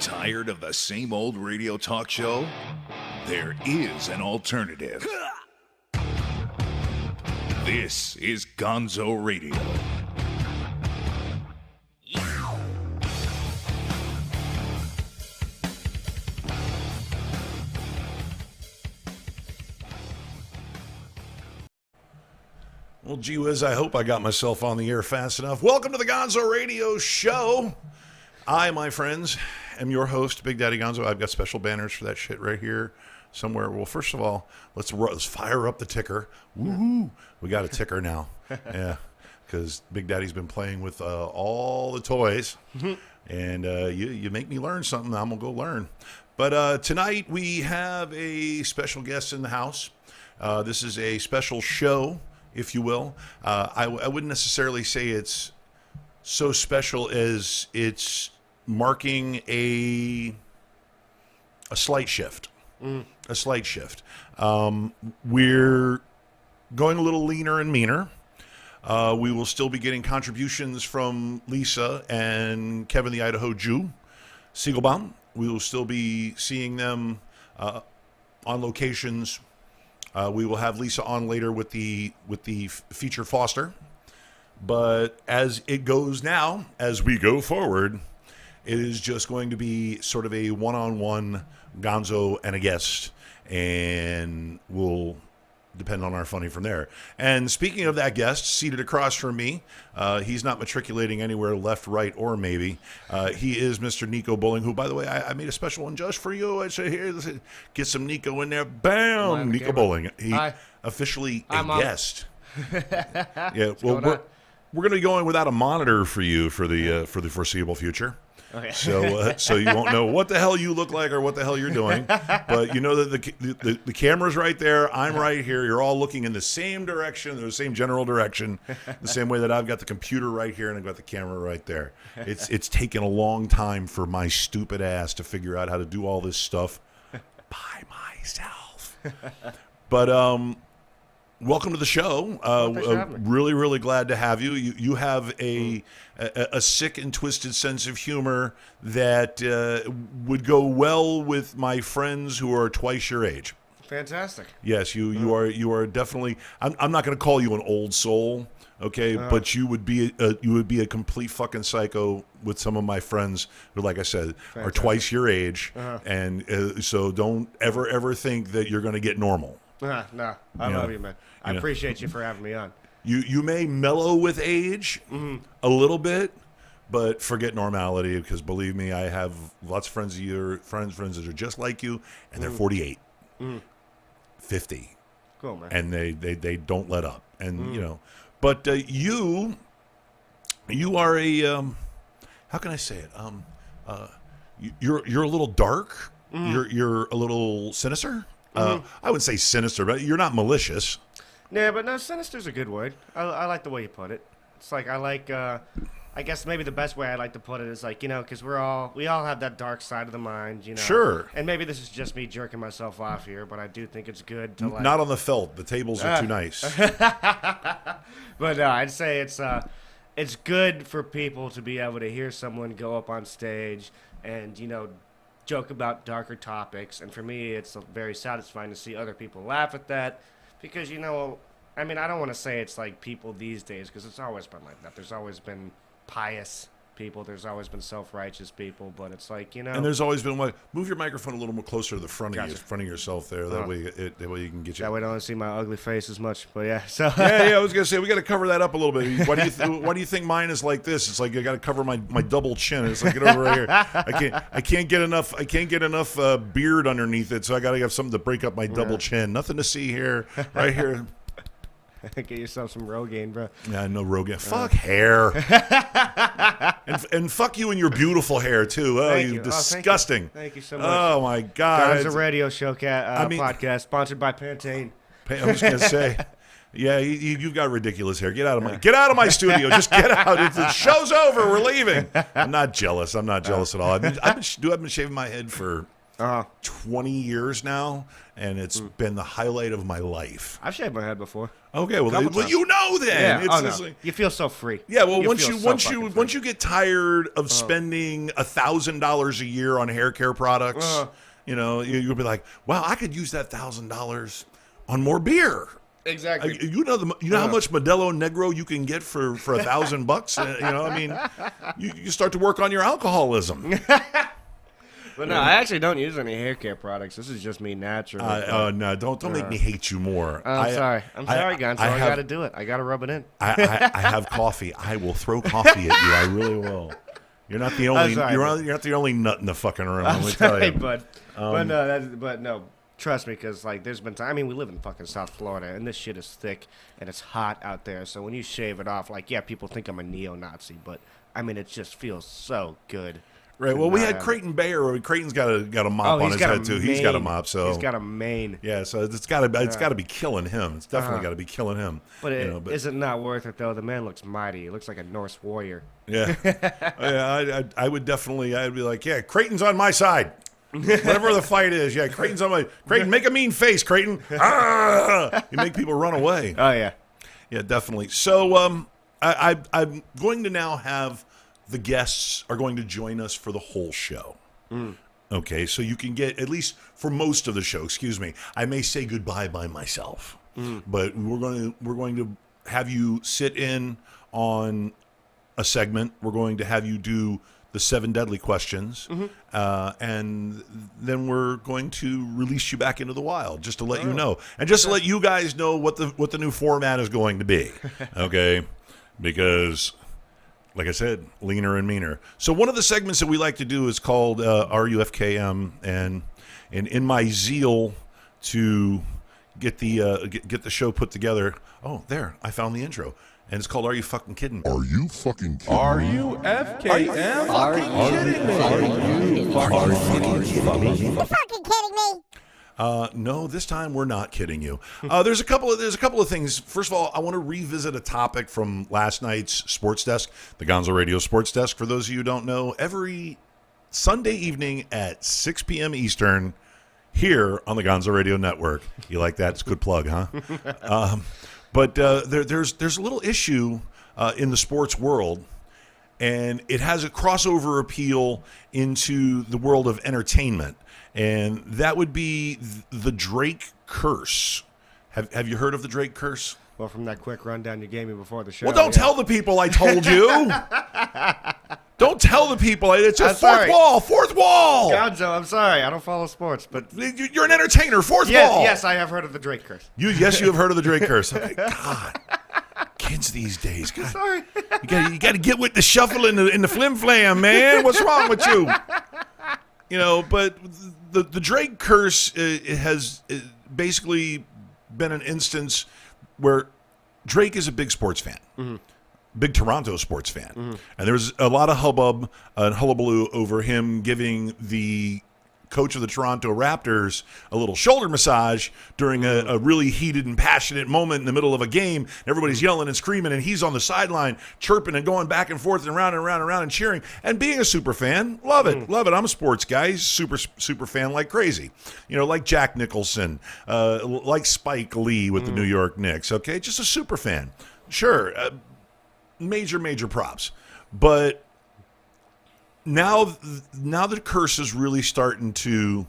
Tired of the same old radio talk show? There is an alternative. This is Gonzo Radio. Well, gee whiz, I hope I got myself on the air fast enough. Welcome to the Gonzo Radio Show. I, my friends, am your host, Big Daddy Gonzo. I've got special banners for that shit right here somewhere. Well, first of all, let's fire up the ticker. Woohoo! We got a ticker now. Yeah, because Big Daddy's been playing with all the toys. And you make me learn something, I'm going to go learn. But tonight we have a special guest in the house. This is a special show, if you will. I wouldn't necessarily say it's so special as it's marking a slight shift. A slight shift. We're going a little leaner and meaner. We will still be getting contributions from Lisa and Kevin the Idaho Jew, Siegelbaum. We will still be seeing them on locations. We will have Lisa on later with the feature Foster. But as it goes now, as we go forward, it is just going to be sort of a one-on-one Gonzo and a guest, and we'll depend on our funding from there. And speaking of that guest, seated across from me, he's not matriculating anywhere left, right, or maybe. He is Mr. Nico Bolling, who, by the way, I made a special one just for you. I say, here, get some Nico in there. Bam! Nico Bolling. He officially a guest. Yeah, well, we're going to be going without a monitor for you for the foreseeable future. Okay. So you won't know what the hell you look like or what the hell you're doing, but you know that the camera's right there. I'm right here. You're all looking in the same direction, the same general direction, the same way that I've got the computer right here and I've got the camera right there. It's taken a long time for my stupid ass to figure out how to do all this stuff by myself. But welcome to the show. Really, really glad to have you. You have a sick and twisted sense of humor that would go well with my friends who are twice your age. Fantastic. Yes, you are definitely. I'm not going to call you an old soul, okay? But you would be a complete fucking psycho with some of my friends who, like I said, are twice your age, and so don't ever think that you're going to get normal. No, I love you, man. I appreciate you for having me on. You may mellow with age a little bit, but forget normality, because believe me, I have lots of friends that are just like you, and they're 48, 50. Cool, man. And they don't let up. And but you are a how can I say it? You're a little dark. You're a little sinister. I wouldn't say sinister, but you're not malicious. Yeah, but no, sinister's a good word. I like the way you put it. It's like I guess maybe the best way I like to put it is like, because we all have that dark side of the mind, Sure. And maybe this is just me jerking myself off here, but I do think it's good to Not on the felt. The tables are too nice. But no, I'd say it's good for people to be able to hear someone go up on stage and, joke about darker topics, and for me it's very satisfying to see other people laugh at that, because I don't want to say it's like people these days, because it's always been like that. There's always been pious people, there's always been self-righteous people, but it's like, and there's always been move your microphone a little more closer to the front of yourself there, that way you can get you, that way I don't see my ugly face as much. But yeah, so yeah, I was gonna say we got to cover that up a little bit. Why do you think mine is like this? It's like I got to cover my double chin. It's like, get over right here. I can't get enough beard underneath it, so I got to have something to break up my double chin. Nothing to see here, right here. Get yourself some Rogaine, bro. Yeah, no Rogaine. Fuck hair. and fuck you and your beautiful hair, too. Oh, you disgusting. Thank you so much. Oh, my God. It's a radio show podcast sponsored by Pantene. I was going to say, yeah, you've got ridiculous hair. Get out of my studio. Just get out. The show's over. We're leaving. I'm not jealous. At all. I've been shaving my head for 20 years now, and it's been the highlight of my life. I've shaved my head before. Okay, well, you know then. Yeah. It's No. You feel so free. Yeah, well, Once you get tired of spending $1,000 a year on hair care products, you'll be like, wow, I could use that $1,000 on more beer. Exactly. You know how much Modelo Negro you can get for $1,000. You start to work on your alcoholism. But no, I actually don't use any hair care products. This is just me natural. No, don't make me hate you more. I'm sorry, Gonzo. I got to do it. I got to rub it in. I have coffee. I will throw coffee at you. I really will. You're not the only. You're not the only nut in the fucking room. Let me tell you. But no. Trust me, because there's been time. I mean, we live in fucking South Florida, and this shit is thick and it's hot out there. So when you shave it off, people think I'm a neo-Nazi, but I mean, it just feels so good. Right. Well, we had Creighton Bayer. Creighton's got a mop on his head too. He's got a mop, so he's got a mane. Yeah, so it's got to be killing him. It's definitely got to be killing him. But is it not worth it though? The man looks mighty. He looks like a Norse warrior. Yeah. I would definitely. I'd be like, yeah, Creighton's on my side. Whatever the fight is, yeah, Creighton's on my. Creighton, make a mean face, Creighton. You make people run away. Oh yeah, yeah, definitely. So I'm going to now have the guests are going to join us for the whole show. Okay, so you can get at least for most of the show. Excuse me, I may say goodbye by myself, but we're going to have you sit in on a segment. We're going to have you do the 7 deadly questions, and then we're going to release you back into the wild just to let you know, and just to let you guys know what the new format is going to be. Okay, because like I said, leaner and meaner. So one of the segments that we like to do is called RUFKM, and in my zeal to get the show put together, I found the intro. And it's called Are You Fucking Kidding Me? Are you fucking kidding me? RUFKM? Are you kidding me? Are you fucking kidding me? No, this time we're not kidding you. There's a couple of things. First of all, I want to revisit a topic from last night's Sports Desk, the Gonzo Radio Sports Desk. For those of you who don't know, every Sunday evening at 6 p.m. Eastern here on the Gonzo Radio Network. You like that? It's a good plug, huh? But there's a little issue in the sports world, and it has a crossover appeal into the world of entertainment, and that would be the Drake curse. Have you heard of the Drake curse? Well, from that quick rundown you gave me before the show. Well, don't tell the people I told you. Don't tell the people. It's a fourth wall. Gonzo, I'm sorry. I don't follow sports, but you're an entertainer. Fourth wall. Yes, I have heard of the Drake curse. Yes, you have heard of the Drake curse. Okay, God, kids these days. God, sorry. You got to get with the shuffle in the flim flam, man. What's wrong with you? But the Drake curse has basically been an instance where Drake is a big sports fan. Big Toronto sports fan. And there's a lot of hubbub and hullabaloo over him giving the coach of the Toronto Raptors a little shoulder massage during a really heated and passionate moment in the middle of a game. Everybody's yelling and screaming, and he's on the sideline chirping and going back and forth and around and around and around and cheering. And being a super fan, love it. Love it. I'm a sports guy. He's super fan like crazy. Like Jack Nicholson, like Spike Lee with the New York Knicks. Okay, just a super fan. Sure. Major props. But now the curse is really starting to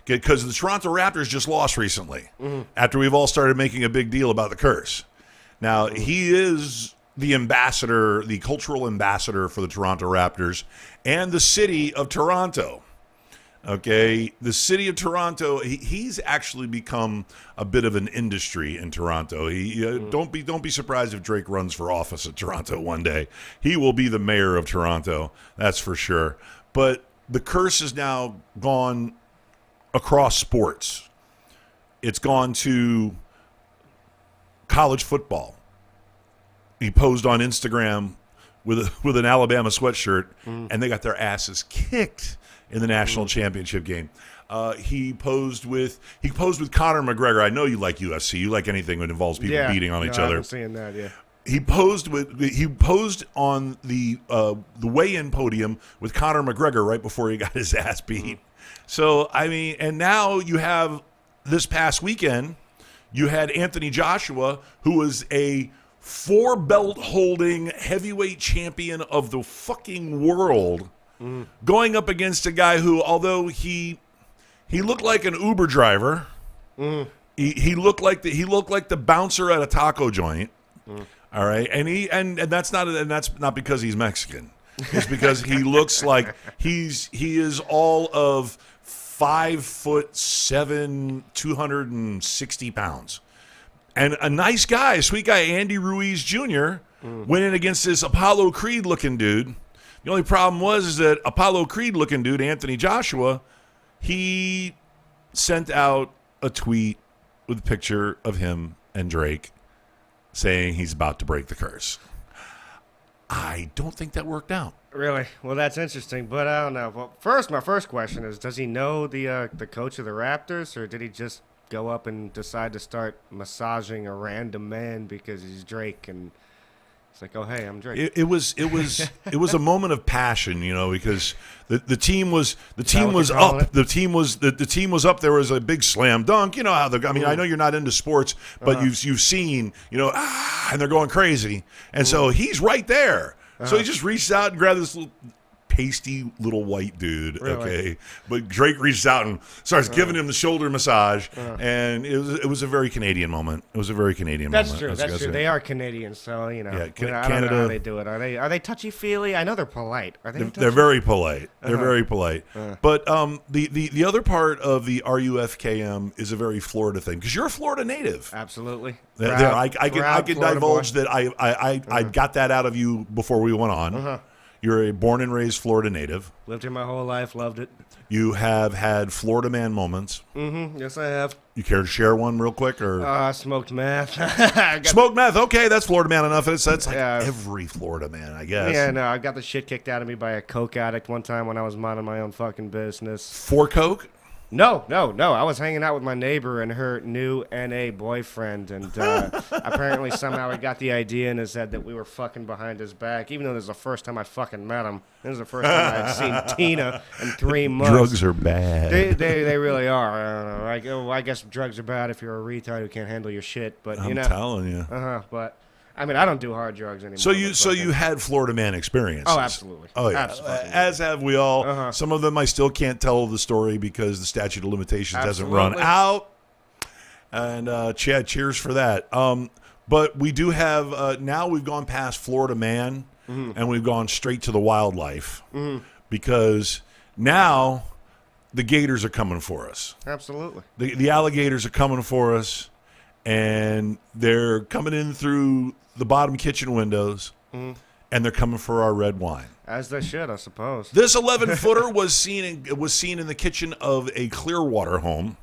get, because the Toronto Raptors just lost recently after we've all started making a big deal about the curse. Now, he is the ambassador, the cultural ambassador for the Toronto Raptors and the city of Toronto. Okay, the city of Toronto, he's actually become a bit of an industry in Toronto. Don't be surprised if Drake runs for office at Toronto one day. He will be the mayor of Toronto, that's for sure. But the curse has now gone across sports. It's gone to college football. He posed on Instagram with an Alabama sweatshirt, and they got their asses kicked in the national championship game. He posed with Conor McGregor. I know you like UFC. You like anything that involves people beating on each other. I'm seeing that. Yeah. He posed on the weigh-in podium with Conor McGregor right before he got his ass beat. So, I mean, and now you have this past weekend, you had Anthony Joshua, who was a 4-belt holding heavyweight champion of the fucking world, going up against a guy who, although he looked like an Uber driver, he looked like the bouncer at a taco joint. All right, and that's not because he's Mexican. It's because he looks like he is all of 5'7", 260 pounds. And a nice guy, a sweet guy, Andy Ruiz Jr., went in against this Apollo Creed-looking dude. The only problem was that Apollo Creed-looking dude, Anthony Joshua, he sent out a tweet with a picture of him and Drake saying he's about to break the curse. I don't think that worked out. Really? Well, that's interesting, but I don't know. Well, my first question is, does he know the coach of the Raptors, or did he just go up and decide to start massaging a random man because he's Drake, and it's like, oh, hey, I'm Drake. It was a moment of passion, because the team was up. The team was up. There was a big slam dunk. You know how I know you're not into sports, but you've seen, and they're going crazy, and so he's right there. So he just reached out and grabbed this little pasty little white dude, really? Okay? But Drake reached out and starts giving him the shoulder massage, and it was a very Canadian moment. It was a very Canadian That's moment. True. That's true. They are Canadians, so, Yeah, I Canada, don't know how they do it. Are they touchy-feely? I know they're polite. Are they They're very polite. They're very polite. But the other part of the RUFKM is a very Florida thing, because you're a Florida native. Absolutely. I can divulge boy. that I got that out of you before we went on. You're a born and raised Florida native. Lived here my whole life, loved it. You have had Florida man moments. Yes, I have. You care to share one real quick? Or smoked meth. Smoked meth. Okay, that's Florida man enough. That's like every Florida man, I guess. Yeah, no, I got the shit kicked out of me by a coke addict one time when I was minding my own fucking business. For coke? No. I was hanging out with my neighbor and her new NA boyfriend, and apparently somehow he got the idea in his head that we were fucking behind his back, even though this is the first time I fucking met him. This is the first time I had seen Tina in 3 months. Drugs are bad. They really are. I don't know. I guess drugs are bad if you're a retard who can't handle your shit, but I'm telling you. But I mean, I don't do hard drugs anymore. So you had Florida man experience. Oh, absolutely. Oh, yeah. Absolutely. As have we all. Some of them I still can't tell the story because the statute of limitations hasn't Absolutely. run out. And cheers for that. But we do have now we've gone past Florida man and we've gone straight to the wildlife because now the gators are coming for us. Absolutely. The alligators are coming for us, and they're coming in through the bottom kitchen windows, and they're coming for our red wine. As they should, I suppose. This 11-footer was seen in the kitchen of a Clearwater home,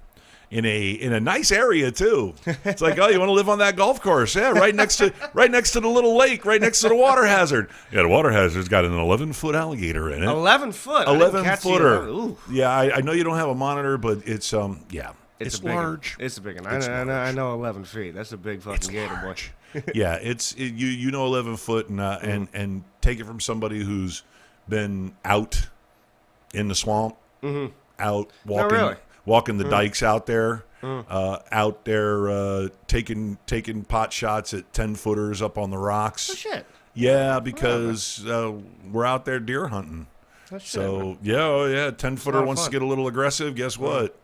in a nice area too. It's like, oh, you want to live on that golf course? Yeah, right next to the little lake, right next to the water hazard. Yeah, the water hazard's got an 11-foot alligator in it. 11 foot. 11-footer. Yeah, I know you don't have a monitor, but it's yeah. It's large. It's a big one. I know 11 feet. That's a big fucking gator, boy. Yeah, you know 11 foot and take it from somebody who's been out in the swamp, out walking the dikes out there, taking pot shots at 10-footers up on the rocks. Oh, shit. Yeah, because we're out there deer hunting. Oh, shit. So, yeah, 10-footer wants to get a little aggressive. Guess what?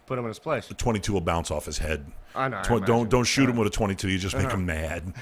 Put him in his place. The 22 will bounce off his head. I know. Don't shoot him with a 22. You just make him mad.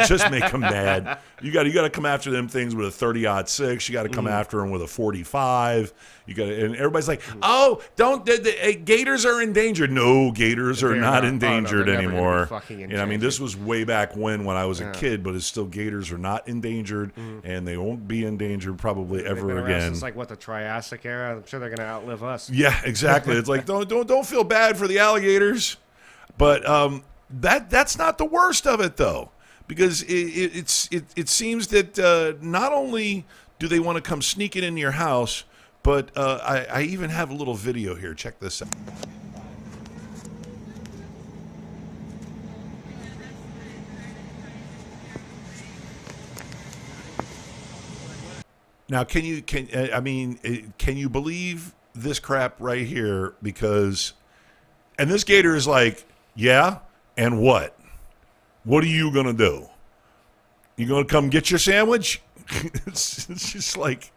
Just make him mad. You got to come after them things with a 30-06. You got to come after them with a 45. And everybody's like, oh, don't the gators are endangered. No, gators are not endangered anymore. I mean, this was way back when I was a kid, but it's still gators are not endangered, and they won't be endangered probably ever again. It's like the Triassic era. I'm sure they're gonna outlive us. Yeah, exactly. It's like don't feel bad for the alligators. But that's not the worst of it, though, because it seems that not only do they want to come sneaking into your house, but I even have a little video here. Check this out. Now, can you believe this crap right here because, and this gator is like, yeah, and what? What are you going to do? You going to come get your sandwich? It's just like,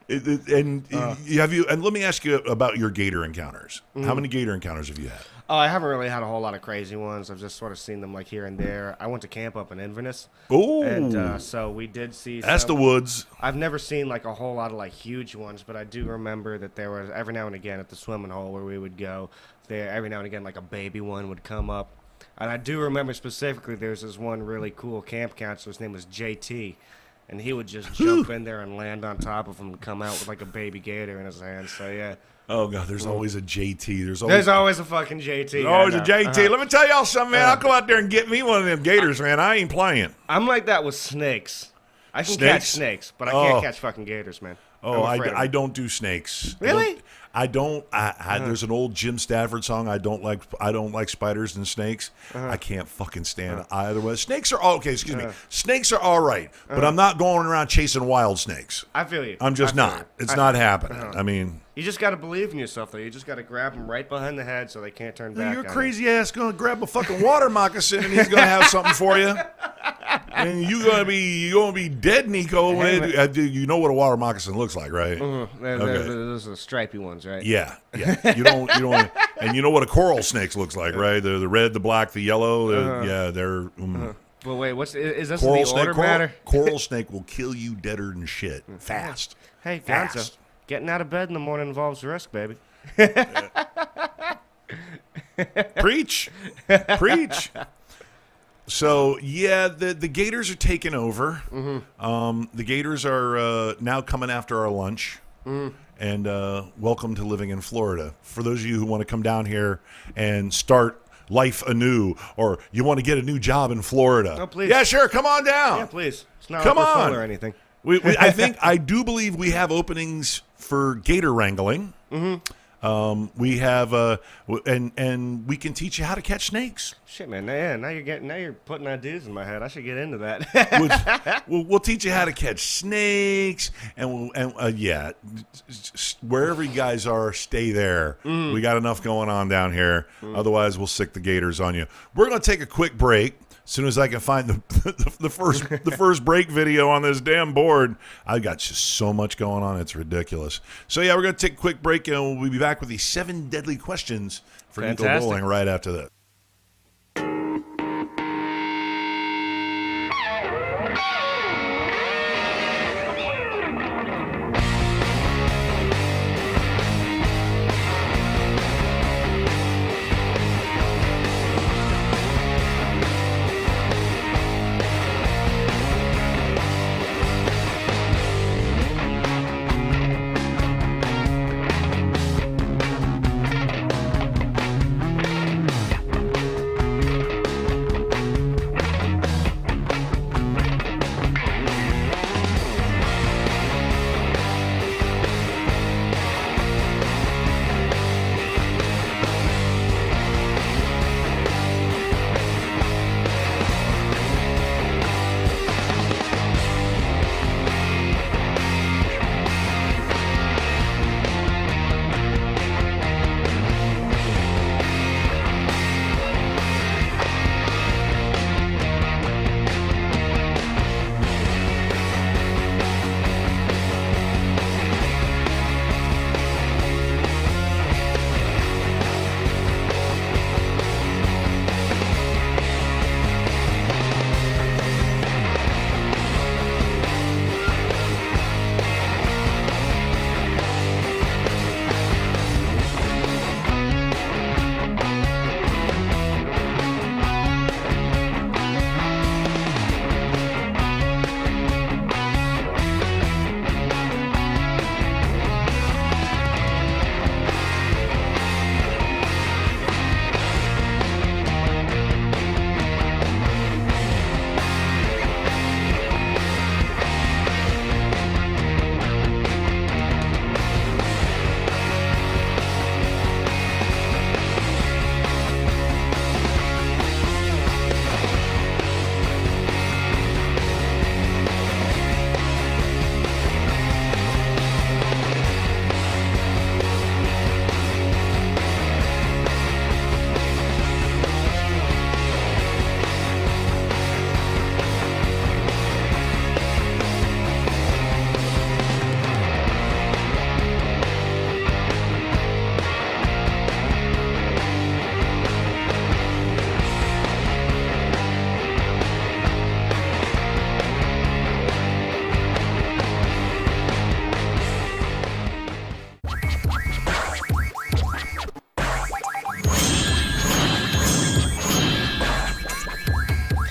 and let me ask you about your gator encounters. How many gator encounters have you had? Oh, I haven't really had a whole lot of crazy ones. I've just sort of seen them like here and there. I went to camp up in Inverness. Oh, and so we did see. That's the woods. I've never seen like a whole lot of like huge ones, but I do remember that there was every now and again at the swimming hole where we would go there. Every now and again, like a baby one would come up, and I do remember specifically there's this one really cool camp counselor. His name was JT. And he would just jump in there and land on top of him and come out with like a baby gator in his hand. So, yeah. Oh, God, there's always a JT. There's always a fucking JT. There's always a JT. Let me tell y'all something, man. I'll go out there and get me one of them gators, man. I ain't playing. I'm like that with snakes. I can catch snakes, but I can't catch fucking gators, man. Oh, I don't do snakes. Really? I don't. There's an old Jim Stafford song. I don't like spiders and snakes. I can't fucking stand either way. Snakes are okay. Excuse me. Snakes are all right, but I'm not going around chasing wild snakes. I feel you. I'm just not. It's not happening. I mean, you just got to believe in yourself, though. You just got to grab them right behind the head so they can't turn back. Your crazy ass gonna grab a fucking water moccasin and he's gonna have something for you. And you're gonna be dead, Nico. You know what a water moccasin looks like, right? Those are the stripy ones, right? Yeah. You don't, and you know what a coral snake looks like, right? The red, the black, the yellow. Yeah, they're. Well, wait, is this coral the snake? order matter? Coral snake will kill you deader than shit. Fast. Hey, Gonzo, getting out of bed in the morning involves risk, baby. Preach. So, yeah, the gators are taking over. The gators are now coming after our lunch. And welcome to living in Florida. For those of you who want to come down here and start life anew, or you want to get a new job in Florida. Oh, please. Yeah, sure. Come on down. Yeah, please. It's not come like we're on. full or anything. I do believe we have openings for gator wrangling. We have and we can teach you how to catch snakes. Shit, man. Now you're putting ideas in my head. I should get into that. We'll teach you how to catch snakes, and wherever you guys are, stay there. We got enough going on down here. Otherwise, we'll sick the gators on you. We're going to take a quick break. As soon as I can find the first break video on this damn board, I got just so much going on, it's ridiculous. So yeah, we're gonna take a quick break, and we'll be back with the 7 deadly questions for Nico Bolling right after this.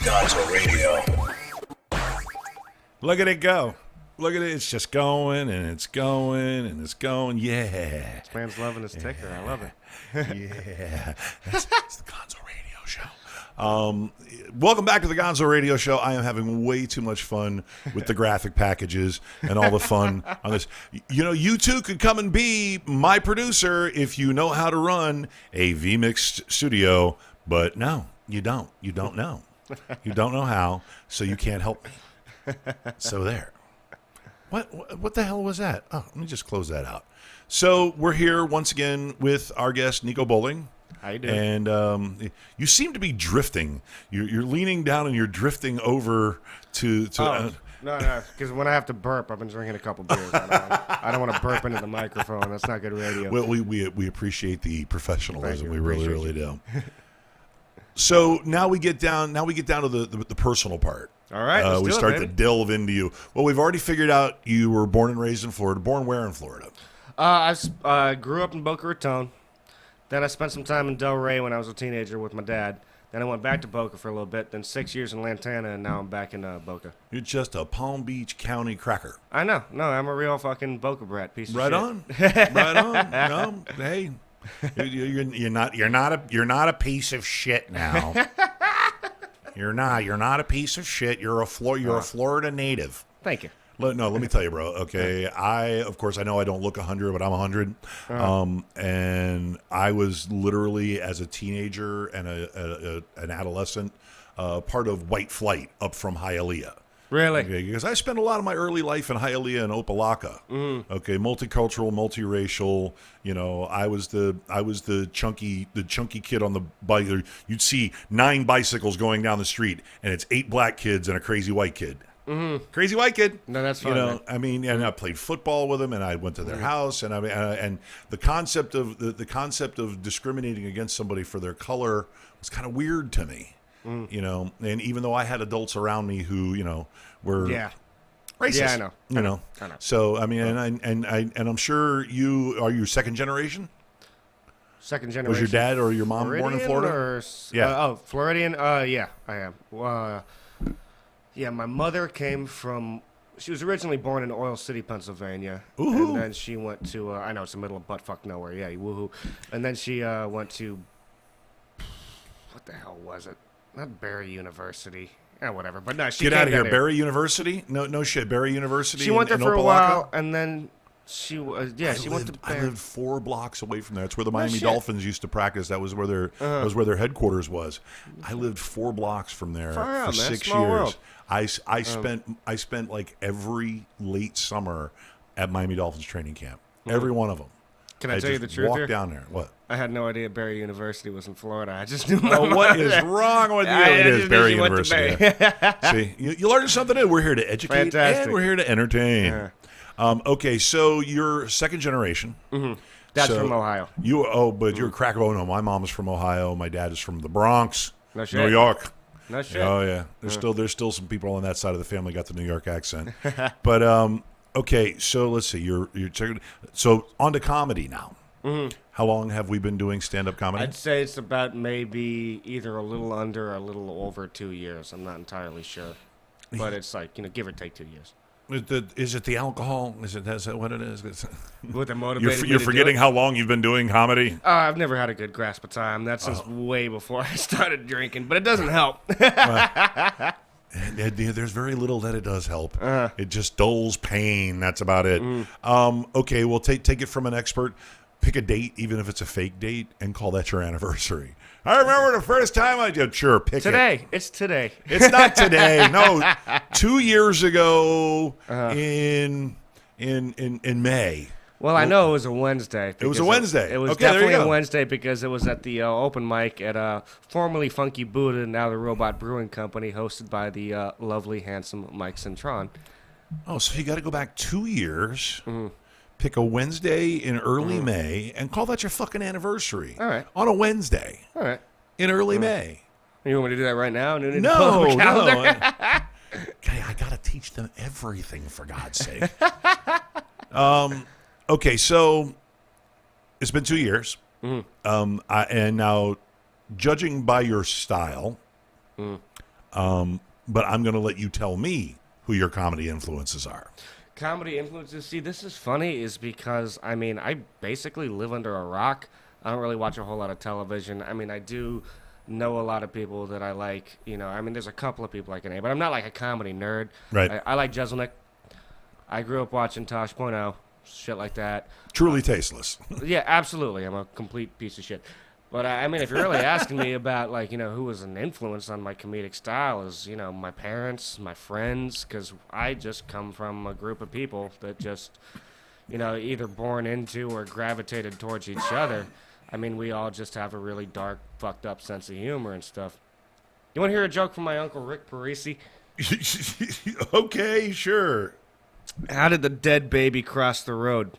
Gonzo Radio. Look at it go. Look at it. It's just going and it's going and it's going. Yeah. This man's loving his ticker. I love it. Yeah. It's the Gonzo Radio Show. Welcome back to the Gonzo Radio Show. I am having way too much fun with the graphic packages and all the fun on this. You know, you too could come and be my producer if you know how to run a vMix studio, but no, you don't. You don't know. You don't know how, so you can't help me. So there. What the hell was that? Oh, let me just close that out. So we're here once again with our guest, Nico Bolling. How you doing? And you seem to be drifting. You're leaning down and you're drifting over to no, because when I have to burp, I've been drinking a couple beers. I don't want to burp into the microphone. That's not good radio. Well, we appreciate the professionalism. We Appreciate really do. So now we get down to the personal part. All right, we start to delve into you. Well, we've already figured out you were born and raised in Florida. Born where in Florida? I grew up in Boca Raton. Then I spent some time in Delray when I was a teenager with my dad. Then I went back to Boca for a little bit. Then 6 years in Lantana, and now I'm back in Boca. You're just a Palm Beach County cracker. I know. No, I'm a real fucking Boca brat piece of Right shit. on. Right on. No, hey, you're not a piece of shit now. You're not a piece of shit. You're a Florida native. Thank you. No, let me tell you, bro. Okay, of course I know I don't look 100, but I'm 100. And I was literally as a teenager and an adolescent, part of white flight up from Hialeah. Really? Okay, because I spent a lot of my early life in Hialeah and Opelika. Okay, multicultural, multiracial. You know, I was the chunky kid on the bike. You'd see 9 bicycles going down the street, and it's 8 black kids and a crazy white kid. Crazy white kid. No, that's fine. You know, man. I mean, and I played football with them, and I went to their house, and and the concept of discriminating against somebody for their color was kind of weird to me. You know, and even though I had adults around me who, you know, were racist. Yeah, I know. You know. I know. So I mean, and I'm sure you second generation. Second generation. Was your dad or your mom born in Florida? Yeah. Floridian. Yeah, I am. Yeah, my mother came from. She was originally born in Oil City, Pennsylvania, Ooh. and then she went to. I know it's the middle of buttfuck nowhere. Yeah, woohoo! And then she went to. What the hell was it? Not Barry University. Yeah, whatever. But no, she Get came out of here, down Barry University. No shit, Barry University. She went there in for a Opelika? while, and then she went to I Barry. lived 4 blocks away from there. That's where the Miami shit. Dolphins used to practice. That was where their headquarters was. I lived 4 blocks from there Far out, for man. 6 Small years. world. I spent like every late summer at Miami Dolphins training camp. Every one of them. Can I tell you the truth walked here? down there. What? I had no idea Barry University was in Florida. I just knew. Oh, what is wrong with you? It is Barry University. See, you learned something new. We're here to educate Fantastic. and we're here to entertain. Okay, so you're second generation. That's So from Ohio. But you're a cracker. Oh no, my mom is from Ohio. My dad is from the Bronx, No shit. New York. No shit. Oh yeah, there's still some people on that side of the family got the New York accent. But okay, so let's see. You're so on to comedy now. How long have we been doing stand-up comedy? I'd say it's about maybe either a little under or a little over 2 years. I'm not entirely sure, but it's like give or take 2 years. Is it the alcohol? Is that what it is? Would that motivate You're forgetting how long you've been doing comedy? I've never had a good grasp of time. That's since way before I started drinking, but it doesn't help. There's very little that it does help. It just dulls pain. That's about it. Okay, well, take it from an expert. Pick a date, even if it's a fake date, and call that your anniversary. I remember the first time I did. Sure, pick Today. It's today. It's not today. No, 2 years ago in May. Well, I know it was a Wednesday. It was a Wednesday. It was Okay, there you definitely a go. Wednesday because it was at the open mic at formerly Funky Buddha, now the Robot Brewing Company, hosted by the lovely, handsome Mike Centron. Oh, so you got to go back 2 years. Pick a Wednesday in early May and call that your fucking anniversary. All right. On a Wednesday All right. in early May. You want me to do that right now? No. Okay, I got to teach them everything, for God's sake. Okay, so it's been 2 years. And now, judging by your style, But I'm going to let you tell me who your comedy influences are. Comedy influences. See, this is funny is because, I mean, I basically live under a rock. I don't really watch a whole lot of television. I mean, I do know a lot of people that I like. You know, I mean, there's a couple of people I can name, but I'm not like a comedy nerd. Right. I like Jeselnik. I grew up watching Tosh.0, shit like that. Truly tasteless. Yeah, absolutely. I'm a complete piece of shit. But, I mean, if you're really asking me about, like, you know, who was an influence on my comedic style is, you know, my parents, my friends, because I just come from a group of people that just, you know, either born into or gravitated towards each other. I mean, we all just have a really dark, fucked up sense of humor and stuff. You want to hear a joke from my Uncle Rick Parisi? Okay, sure. How did the dead baby cross the road?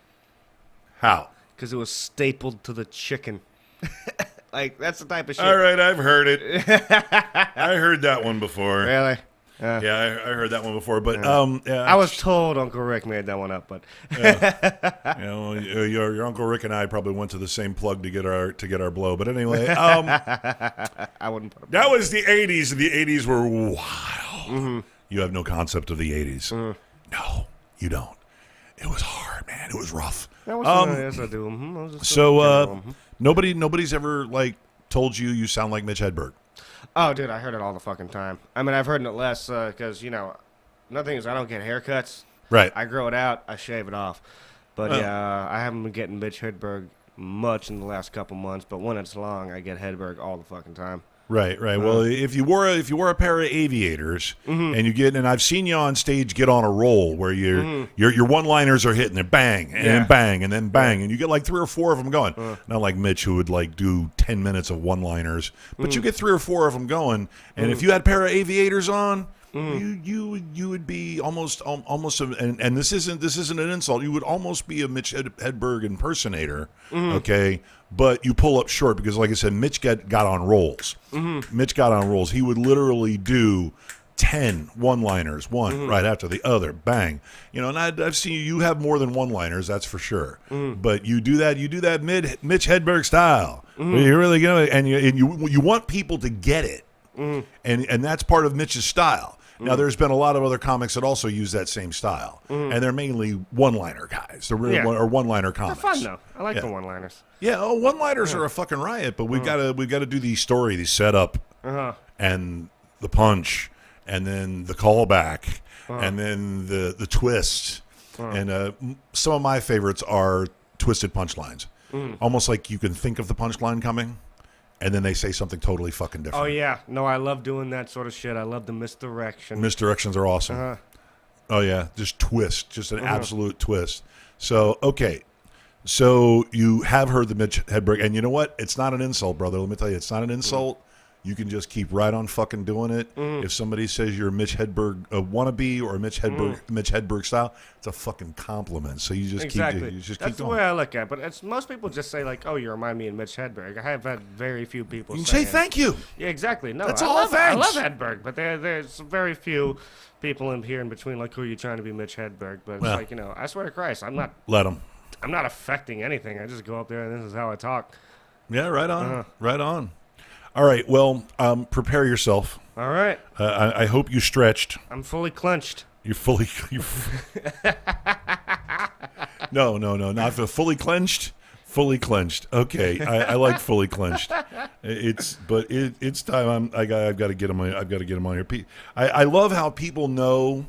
How? Because it was stapled to the chicken. Like, that's the type of shit. All right, I've heard it. I heard that one before. Really? Yeah, I heard that one before, but yeah, I was told Uncle Rick made that one up, but you know, your Uncle Rick and I probably went to the same plug to get our blow. But anyway, I wouldn't put it. That was the '80s, and the '80s were wild. Mm-hmm. You have no concept of the '80s. No, you don't. It was hard, man. It was rough. Yes, I do. Nobody's ever like told you sound like Mitch Hedberg. Oh, dude, I heard it all the fucking time. I mean, I've heard it less because, you know, another thing is I don't get haircuts. Right. I grow it out, I shave it off. But, yeah, I haven't been getting Mitch Hedberg much in the last couple months, but when it's long, I get Hedberg all the fucking time. Right. Well, if you wore a pair of aviators and I've seen you on stage get on a roll where your one-liners are hitting it, bang and then bang and then bang, and you get like 3 or 4 of them going. Not like Mitch, who would like do 10 minutes of one-liners, but you get 3 or 4 of them going. And if you had a pair of aviators on, you would be almost and this isn't an insult. You would almost be a Mitch Hedberg impersonator, okay? But you pull up short because, like I said, Mitch got on rolls. Mitch got on rolls. He would literally do 10 one-liners, one right after the other, bang. You know, and I've seen you have more than one-liners, that's for sure. But you do that Mitch Hedberg style. You're really gonna and you want people to get it, and that's part of Mitch's style. Now, there's been a lot of other comics that also use that same style, and they're mainly one-liner guys. They're really or one-liner comics. They're fun though. I like the one-liners. Yeah, one-liners are a fucking riot, but we've got to do the story, the setup, and the punch, and then the callback, and then the twist. And some of my favorites are twisted punchlines, almost like you can think of the punchline coming. And then they say something totally fucking different. Oh, yeah. No, I love doing that sort of shit. I love the misdirection. Misdirections are awesome. Oh, yeah. Just twist. Just an absolute twist. So, okay. So you have heard the Mitch Hedberg. And you know what? It's not an insult, brother. Let me tell you. It's not an insult. You can just keep right on fucking doing it. If somebody says you're a Mitch Hedberg wannabe or a Mitch Hedberg style, it's a fucking compliment. So you just keep doing. That's the way I look at it. But most people just say like, "Oh, you remind me of Mitch Hedberg." I have had very few people. You say thank you. Yeah, exactly. No, that's I all. love Thanks. I love Hedberg, but there's very few people in here in between. Like, who are you trying to be, Mitch Hedberg? But it's like, you know, I swear to Christ, I'm not. Let them. I'm not affecting anything. I just go up there and this is how I talk. Yeah, right on. Right on. All right, well, prepare yourself. All right. I hope you stretched. I'm fully clenched. You're fully... No, not fully clenched. Fully clenched. Okay, I like fully clenched. It's time. I've got to get him. I've got to get him on here. I love how people know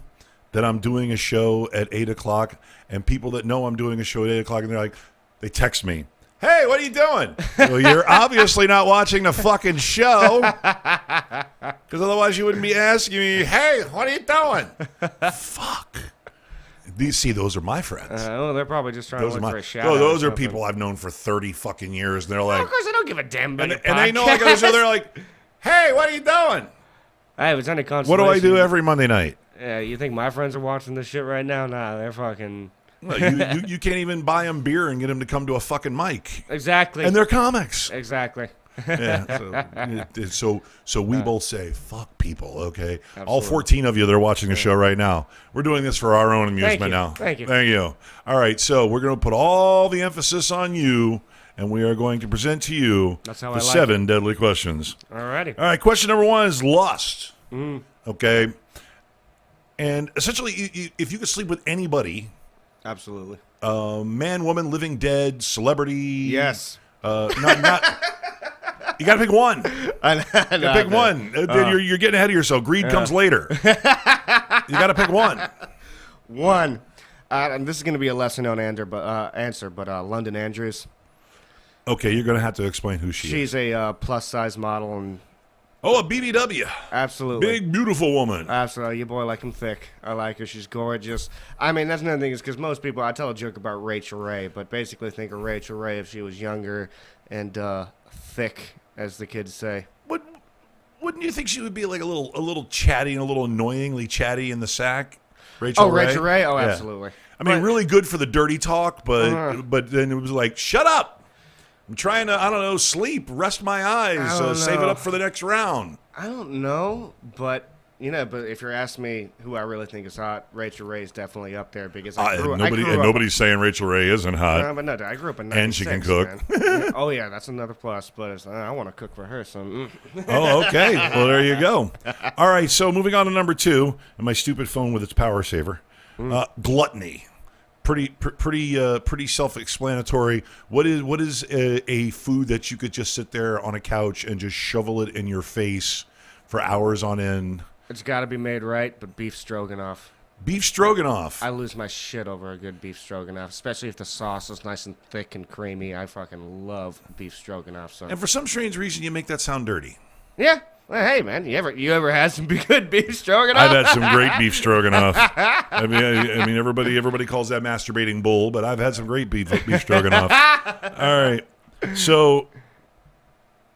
that I'm doing a show at 8:00, and people that know I'm doing a show at 8:00, and they're like, they text me. Hey, what are you doing? Well, you're obviously not watching the fucking show, because otherwise you wouldn't be asking me, hey, what are you doing? Fuck. Those are my friends. They're probably just trying to look for a shout out. Those are people I've known for 30 fucking years, and they're like... of course, I don't give a damn about your and they know I got so they're like, hey, what are you doing? Hey, if it's any consolation... What do I do every Monday night? Yeah, you think my friends are watching this shit right now? Nah, they're fucking... Well, you can't even buy them beer and get them to come to a fucking mic. Exactly. And they're comics. Exactly. Yeah. So we both say, fuck people, okay? Absolutely. All 14 of you that are watching the show right now, we're doing this for our own amusement now. Thank you. Thank you. All right, so we're going to put all the emphasis on you, and we are going to present to you the 7 deadly questions. All righty. All right, question number 1 is lust. Okay. And essentially, if you could sleep with anybody, Absolutely. man, woman, living, dead, celebrity. Yes. Not. You got to pick one. Pick one. You're getting ahead of yourself. Greed comes later. You got to pick one. One. And this is going to be a lesser known answer, but London Andrews. Okay, you're going to have to explain who she is. She's a plus size model and. Oh, a BBW. Absolutely. Big, beautiful woman. Absolutely. Your boy like him thick. I like her. She's gorgeous. I mean, that's another thing is because most people, I tell a joke about Rachel Ray, but basically think of Rachel Ray if she was younger and thick, as the kids say. Wouldn't you think she would be like a little chatty and a little annoyingly chatty in the sack? Rachel Ray? Rachel Ray? Oh, Yeah. absolutely. I mean, really good for the dirty talk, but then it was like, shut up. I'm trying to, I don't know, sleep, rest my eyes, save it up for the next round. I don't know, but if you're asking me who I really think is hot, Rachel Ray is definitely up there because I grew up. Nobody's saying Rachel Ray isn't hot. But no, I grew up in 96, and she can cook. Man. Oh yeah, that's another plus. But I want to cook for her. So. Oh, okay. Well, there you go. All right. So moving on to number 2, and my stupid phone with its power saver, gluttony. Pretty self-explanatory. What is a food that you could just sit there on a couch and just shovel it in your face for hours on end? It's got to be made right, but beef stroganoff. Beef stroganoff. I lose my shit over a good beef stroganoff, especially if the sauce is nice and thick and creamy. I fucking love beef stroganoff. So. And for some strange reason, you make that sound dirty. Yeah. Well, hey, man, you ever had some good beef stroganoff? I've had some great beef stroganoff. I mean, everybody calls that masturbating bull, but I've had some great beef stroganoff. All right, so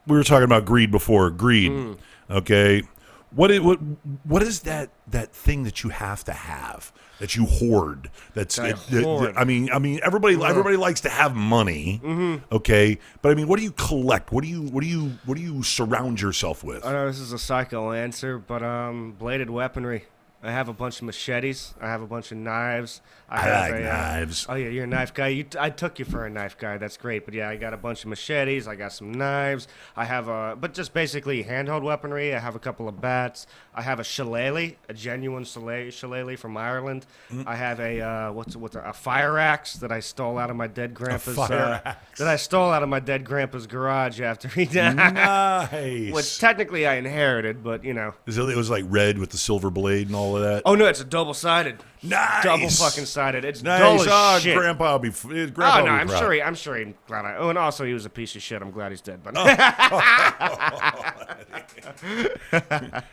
we were talking about greed before. Greed, okay. What is that thing that you have to have? That you hoard. I mean, everybody likes to have money, okay. But I mean, what do you collect? What do you surround yourself with? I know this is a psycho answer, but bladed weaponry. I have a bunch of machetes. I have a bunch of knives. I like knives. Oh, yeah, you're a knife guy. I took you for a knife guy. That's great. But, yeah, I got a bunch of machetes. I got some knives. I have but just basically handheld weaponry. I have a couple of bats. I have a shillelagh, a genuine shillelagh from Ireland. I have a fire axe that I stole out of my dead grandpa's garage after he died. Nice. Which technically I inherited, but, you know. It was like red with the silver blade and all of that. Oh no, it's a double-sided. Nice. Double fucking sided. It's nice. dull as shit. Grandpa will be I'm sure he's glad Oh, and also he was a piece of shit. I'm glad he's dead. But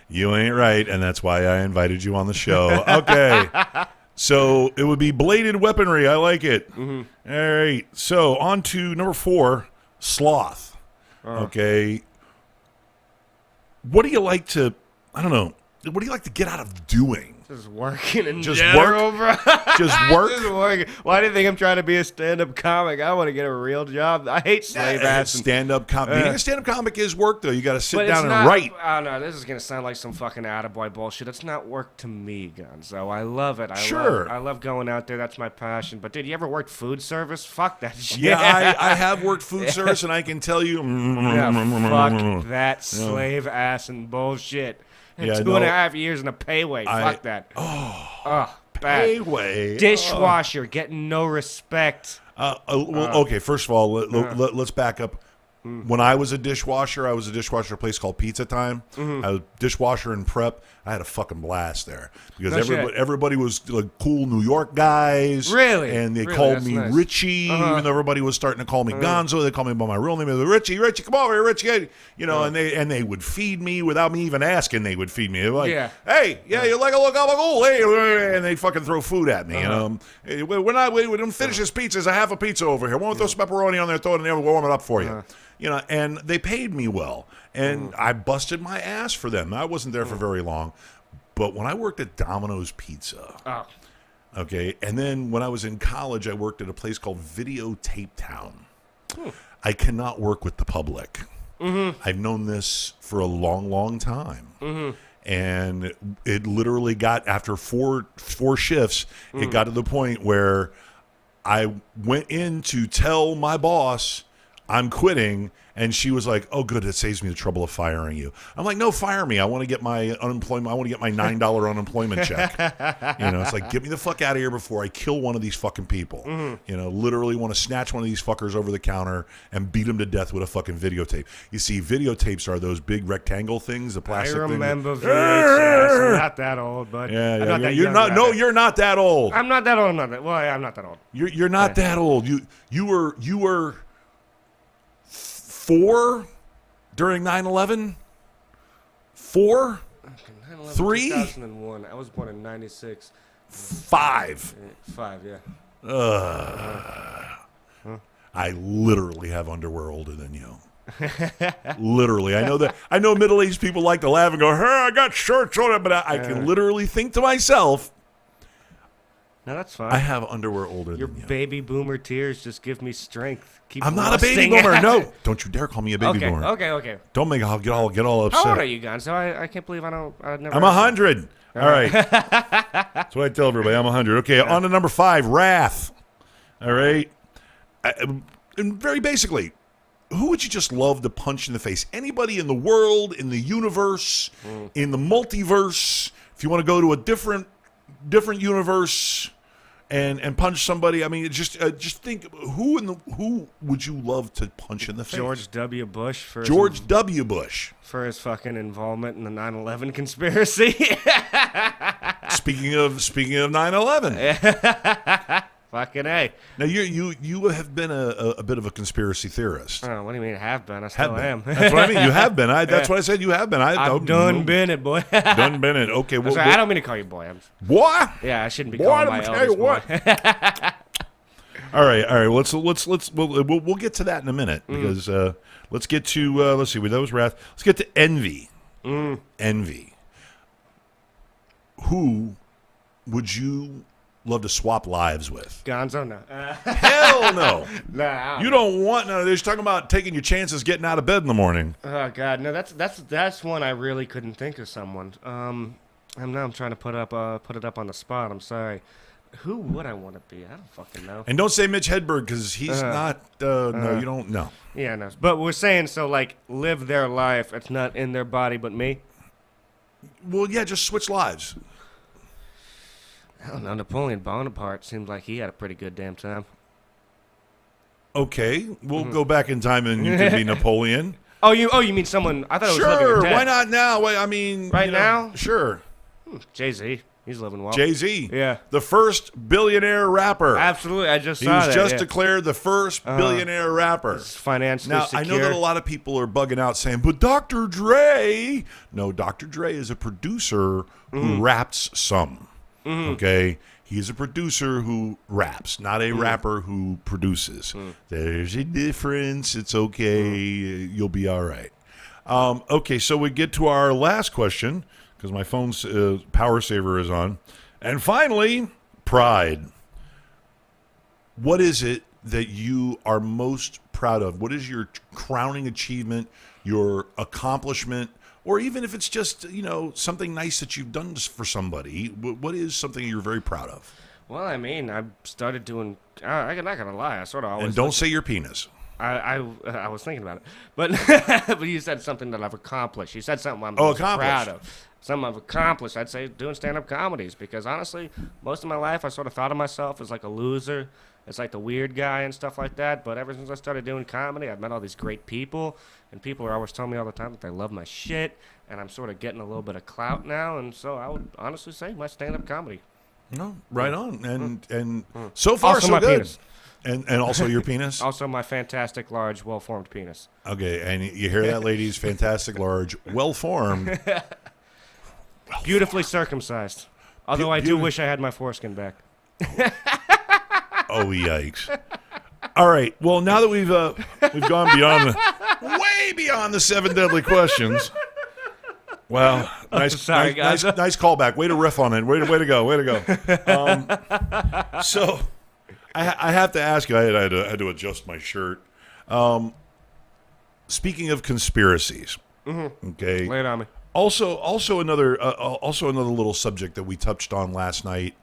You ain't right, and that's why I invited you on the show. Okay. So it would be bladed weaponry. I like it. All right. So on to number 4, sloth. Okay. What do you like to, I don't know, what do you like to get out of doing? Just working in just general, work? bro. Just work? Just working. Why do you think I'm trying to be a stand-up comic? I want to get a real job. I hate slave ass. Stand-up comic. Being a stand-up comic is work, though. You got to sit down and write. Oh, no, this is going to sound like some fucking attaboy bullshit. It's not work to me, Gonzo. I love it. I love going out there. That's my passion. But, dude, you ever worked food service? Fuck that shit. Yeah, I have worked food service, and I can tell you. Fuck that slave ass and bullshit. 2.5 years in a payway. Fuck that. Bad. Payway. Dishwasher. Getting no respect. Okay, first of all, let's back up. When I was a dishwasher at a place called Pizza Time. I was dishwasher and prep. I had a fucking blast there because everybody was like cool New York guys. Really? And they called me nice. Richie, even though everybody was starting to call me Gonzo. They called me by my real name. They were Richie, come over here, Richie. You know, and they would feed me without me even asking. They would feed me. They were like, hey, you like a look, I'm cool. Hey, and they fucking throw food at me. We don't finish this pizza. There's a half a pizza over here. Won't throw some pepperoni on there, throw it in there, we'll warm it up for you. You know, and they paid me well, and I busted my ass for them. I wasn't there for very long, but when I worked at Domino's Pizza, okay, and then when I was in college, I worked at a place called Videotape Town. I cannot work with the public. I've known this for a long, long time. And it literally got, after four shifts, it got to the point where I went in to tell my boss, I'm quitting. And she was like, oh, good, it saves me the trouble of firing you. I'm like, no, fire me. I want to get my unemployment. I want to get my $9 unemployment check. It's like, get me the fuck out of here before I kill one of these fucking people. Literally want to snatch one of these fuckers over the counter and beat him to death with a fucking videotape. You see, videotapes are those big rectangle things, the plastic thing. I remember VHS. I'm not that old, but you're not. No, you're not that old. I'm not that old. I'm not that old. You're not that old. You were 4 during 9/11? 4? 3? 2001. I was born in 96. 5. 5, yeah. I literally have underwear older than you. Literally. I know middle-aged people like to laugh and go, hey, I got shorts on it, but I can literally think to myself, no, that's fine. I have underwear older Your than you. baby boomer tears just give me strength. I'm not a baby boomer. No, don't you dare call me a baby boomer. Okay. Don't make I'll get all upset. How old are you, Gonzo? I can't believe I've never. I'm 100. All right. That's what I tell everybody. I'm 100. Okay, on to number 5, wrath. All right. And very basically, who would you just love to punch in the face? Anybody in the world, in the universe, in the multiverse. If you want to go to a different universe and punch somebody, I mean, just think who would you love to punch in the face? George W. Bush for his fucking involvement in the 9/11 conspiracy. Speaking of 9/11. Fucking A. Now you have been a bit of a conspiracy theorist. Oh, what do you mean have been? I still am. That's what I mean. You have been. That's what I said. You have been. I've done been it, boy. Done been it. Okay. Well, sorry, I don't mean to call you boy. Boy. Yeah, I shouldn't be calling my eldest boy. All right. We'll get to that in a minute because let's get to let's see. That was wrath. Let's get to envy. Envy. Who would you love to swap lives with? Gonzo, no. Hell no. Nah. You don't want no. They're just talking about taking your chances getting out of bed in the morning. Oh God, no. That's one I really couldn't think of someone. I'm trying to put it up on the spot. I'm sorry. Who would I want to be? I don't fucking know. And don't say Mitch Hedberg because he's not. No, you don't know. Yeah, no. But we're saying so like live their life. It's not in their body, but me. Well, yeah, just switch lives. I don't know. Napoleon Bonaparte seemed like he had a pretty good damn time. Okay, we'll go back in time and you could be Napoleon. Oh, you mean someone? I thought it was living or dead. Why not now? I mean, now? Sure. Jay-Z, he's living well. Jay-Z, yeah, the first billionaire rapper. Absolutely, I just saw that. He was just declared the first billionaire rapper. Financially now, secure. I know that a lot of people are bugging out saying, "But Dr. Dre." No, Dr. Dre is a producer who raps some. Okay, he's a producer who raps, not a rapper who produces. There's a difference. It's okay. You'll be all right. Okay, so we get to our last question because my phone's power saver is on. And finally, pride. What is it that you are most proud of? What is your crowning achievement, your accomplishment? Or even if it's just, something nice that you've done for somebody, what is something you're very proud of? Well, I mean, I started doing, I'm not going to lie, I sort of always... And don't say your penis. I was thinking about it. But but you said something that I've accomplished. You said something I'm proud of. Something I've accomplished, I'd say doing stand-up comedies. Because honestly, most of my life I sort of thought of myself as like a loser. It's like the weird guy and stuff like that. But ever since I started doing comedy, I've met all these great people. And people are always telling me all the time that they love my shit. And I'm sort of getting a little bit of clout now. And so I would honestly say my stand-up comedy. No, right on. And so far, also so my good. Penis. And also your penis? Also my fantastic, large, well-formed penis. Okay, and you hear that, ladies? Fantastic, large, well-formed. Beautifully circumcised. Although I do wish I had my foreskin back. Oh, yikes. All right, well, now that we've gone beyond way beyond the 7 deadly questions. Well, nice callback. Way to riff on it. Way to go. So I have to ask you. I had to adjust my shirt. Speaking of conspiracies, okay. Lay it on me. Also another little subject that we touched on last night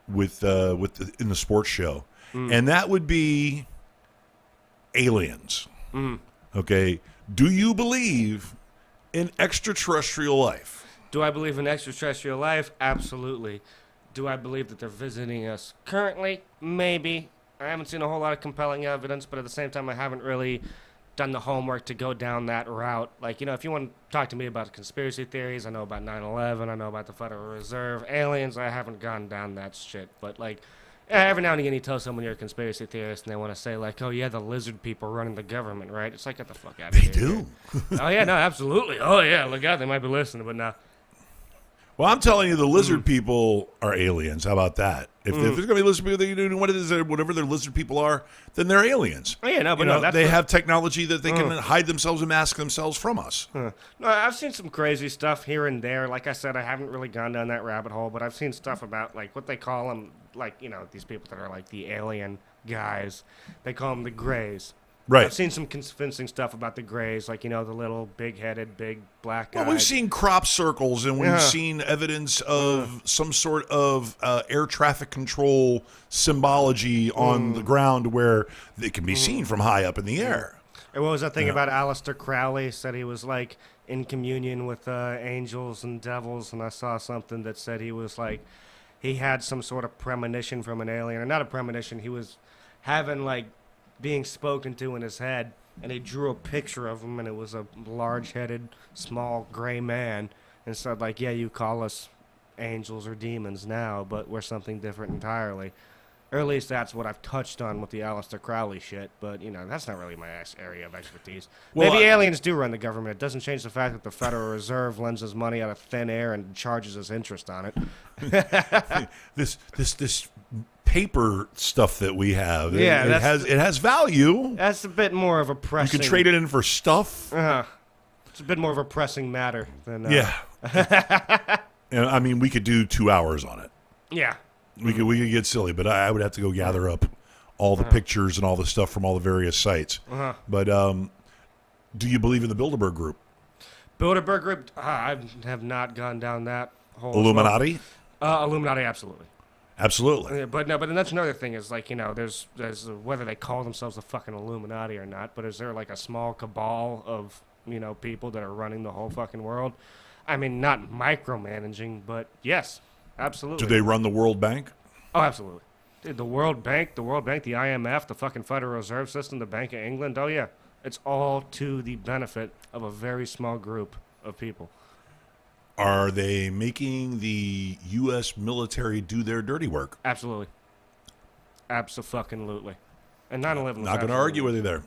in the sports show, and that would be aliens. Okay, do you believe in extraterrestrial life? Do I believe in extraterrestrial life? Absolutely. Do I believe that they're visiting us currently? Maybe. I haven't seen a whole lot of compelling evidence, but at the same time, I haven't really done the homework to go down that route. Like, if you want to talk to me about conspiracy theories, I know about 9/11, I know about the Federal Reserve, aliens, I haven't gone down that shit. But, like, every now and again you tell someone you're a conspiracy theorist and they want to say, like, oh, yeah, the lizard people running the government, right? It's like, get the fuck out of here. They do. Oh, yeah, no, absolutely. Oh, yeah, look out, they might be listening, but no. Well, I'm telling you, the lizard people are aliens. How about that? If there's going to be lizard people, they do whatever their lizard people are, then they're aliens. Oh, yeah, no, but no, they have technology that they can hide themselves and mask themselves from us. No, I've seen some crazy stuff here and there. Like I said, I haven't really gone down that rabbit hole, but I've seen stuff about, like, what they call them, like, these people that are, like, the alien guys. They call them the Greys. Right. I've seen some convincing stuff about the Greys, like, the little big-headed, big black guy. Well, we've seen crop circles, and we've seen evidence of some sort of air traffic control symbology on the ground where they can be seen from high up in the air. And what was that thing about Aleister Crowley? Said he was, like, in communion with angels and devils, and I saw something that said he was, like, he had some sort of premonition from an alien. Or not a premonition, he was having, like, being spoken to in his head, and he drew a picture of him, and it was a large-headed, small, gray man, and said, like, yeah, you call us angels or demons now, but we're something different entirely. Or at least that's what I've touched on with the Aleister Crowley shit, but, that's not really my area of expertise. Well, Maybe aliens do run the government. It doesn't change the fact that the Federal Reserve lends us money out of thin air and charges us interest on it. This paper stuff that we have, Yeah, it has value. That's a bit more of a You pressing... can trade it in for stuff. It's a bit more of a pressing matter than... Yeah. And, I mean, we could do 2 hours on it. Yeah. We could get silly, but I would have to go gather up all the pictures and all the stuff from all the various sites. But do you believe in the Bilderberg Group? Bilderberg Group? I have not gone down that whole... Illuminati? Illuminati, absolutely. Absolutely. But then that's another thing is, like, there's whether they call themselves the fucking Illuminati or not, but is there, like, a small cabal of, people that are running the whole fucking world? I mean, not micromanaging, but yes, absolutely. Do they run the World Bank? Oh, absolutely. Dude, the World Bank, the IMF, the fucking Federal Reserve System, the Bank of England, oh yeah. It's all to the benefit of a very small group of people. Are they making the U.S. military do their dirty work? Absolutely. Abso-fucking-lutely. And 9/11 was not going to argue with you there.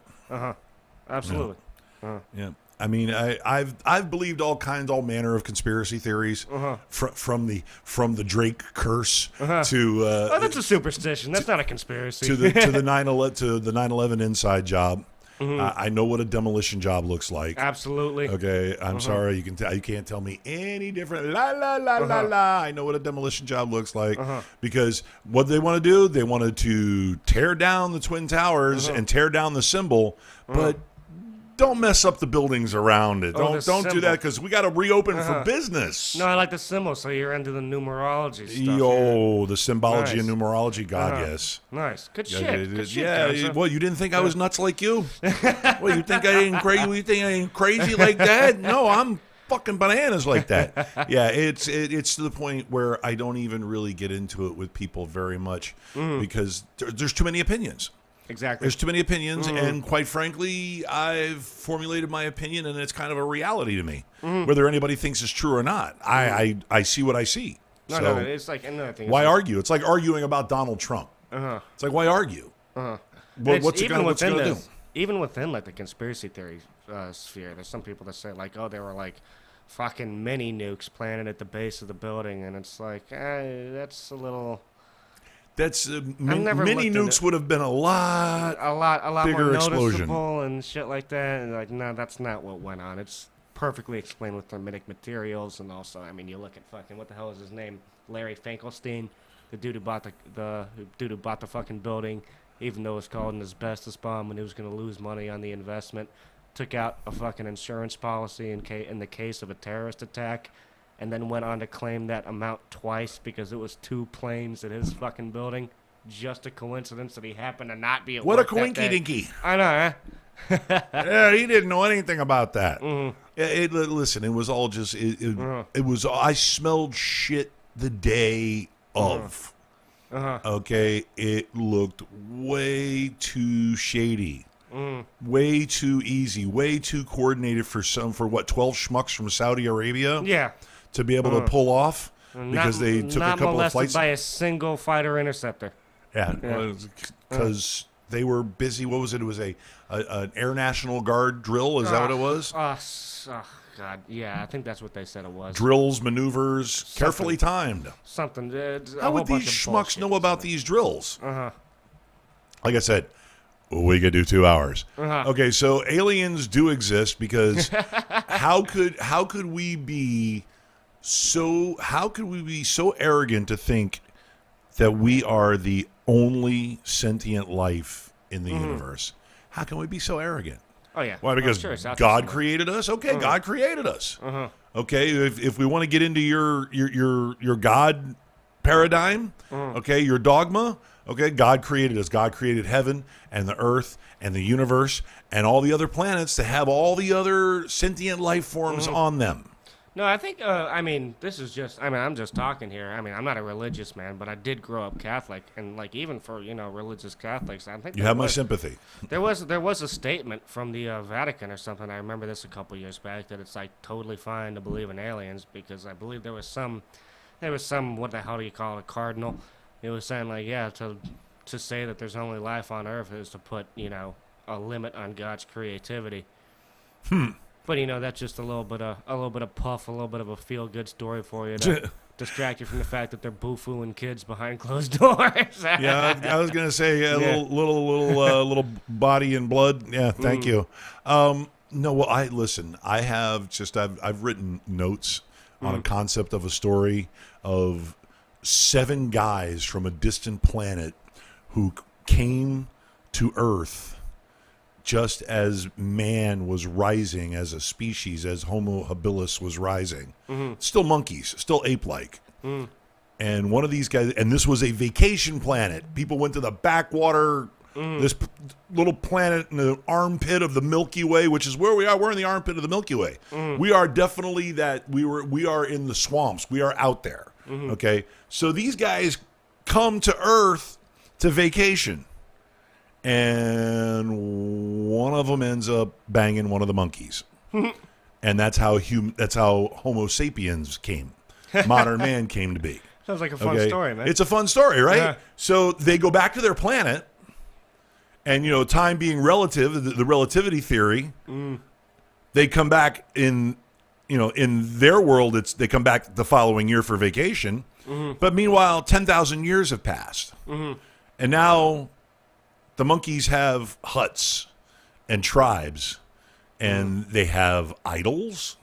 Absolutely. Yeah. I mean, I've believed all manner of conspiracy theories from the Drake curse to that's a superstition. That's not a conspiracy. to the 9/11 inside job. I know what a demolition job looks like. Absolutely. Okay, I'm sorry. You can't tell me any different. La la la la la. I know what a demolition job looks like because what they want to do, they wanted to tear down the Twin Towers and tear down the symbol, but don't mess up the buildings around it. Don't do that because we got to reopen for business. No, I like the symbol, so you're into the numerology stuff. The symbology and numerology, God, yes. Nice. Good shit. Good shit, yeah. Gonzo. Well, you didn't think I was nuts like you? Well, you think I ain't crazy? You think I ain't crazy like that? No, I'm fucking bananas like that. Yeah, it's to the point where I don't even really get into it with people very much because there's too many opinions. Exactly. There's too many opinions, and quite frankly, I've formulated my opinion, and it's kind of a reality to me, whether anybody thinks it's true or not. I see what I see. No, it's like another thing. Why argue? It's like arguing about Donald Trump. It's like, why argue? What's it going to do? Even within, like, the conspiracy theory sphere, there's some people that say, like, oh, they were, like, fucking mini nukes planted at the base of the building, and it's like, that's a little... That's mini nukes would have been a lot bigger more explosion noticeable and shit like that. And like, no, that's not what went on. It's perfectly explained with thermitic materials, and also, I mean, you look at fucking what the hell is his name, Larry Finkelstein, the dude who bought the fucking building, even though it was called an asbestos bomb, and he was going to lose money on the investment, took out a fucking insurance policy in the case of a terrorist attack. And then went on to claim that amount twice because it was 2 planes at his fucking building. Just a coincidence that he happened to not be at work What a that day. coinky dinky. I know, Yeah, he didn't know anything about that. Listen, it was all just it was. I smelled shit the day of. Okay, it looked way too shady, way too easy, way too coordinated for 12 schmucks from Saudi Arabia. Yeah, to be able to pull off because they took a couple of flights by a single fighter interceptor. Yeah, because they were busy. What was it? It was an Air National Guard drill. Is that what it was? Oh, God. Yeah, I think that's what they said it was. Drills, maneuvers, carefully timed. Something. How would these schmucks know about these drills? Like I said, we could do 2 hours. Okay, so aliens do exist because how could we be so arrogant to think that we are the only sentient life in the universe? How can we be so arrogant? Oh, yeah. Why? Because God created us? Okay, God created us. Okay, if we want to get into your God paradigm, okay, your dogma, okay, God created us. God created heaven and the earth and the universe and all the other planets to have all the other sentient life forms on them. No, I think, this is just, I'm just talking here. I'm not a religious man, but I did grow up Catholic. And, even for, religious Catholics, I think... You have my sympathy. There was a statement from the Vatican or something. I remember this a couple years back, that it's, totally fine to believe in aliens because I believe there was some, what the hell do you call it, a cardinal? It was saying, to say that there's only life on Earth is to put, a limit on God's creativity. But that's just a little bit of puff, a little bit of a feel-good story for you to distract you from the fact that they're boo-fooing kids behind closed doors. Yeah, I was gonna say a little body and blood. Yeah, thank you. No, well, I've written notes on a concept of a story of 7 guys from a distant planet who came to Earth just as man was rising as a species, as Homo habilis was rising. Still monkeys, still ape-like. And one of these guys, and this was a vacation planet. People went to the backwater, this little planet in the armpit of the Milky Way, which is where we are. We're in the armpit of the Milky Way. We are definitely that. We are in the swamps. We are out there. Okay? So these guys come to Earth to vacation. And one of them ends up banging one of the monkeys, and that's how Homo sapiens came, modern man came to be. Sounds like a fun story, man. It's a fun story, right? So they go back to their planet, and time being relative, the relativity theory, they come back in their world. They come back the following year for vacation, but meanwhile, 10,000 years have passed, and now the monkeys have huts and tribes, and they have idols,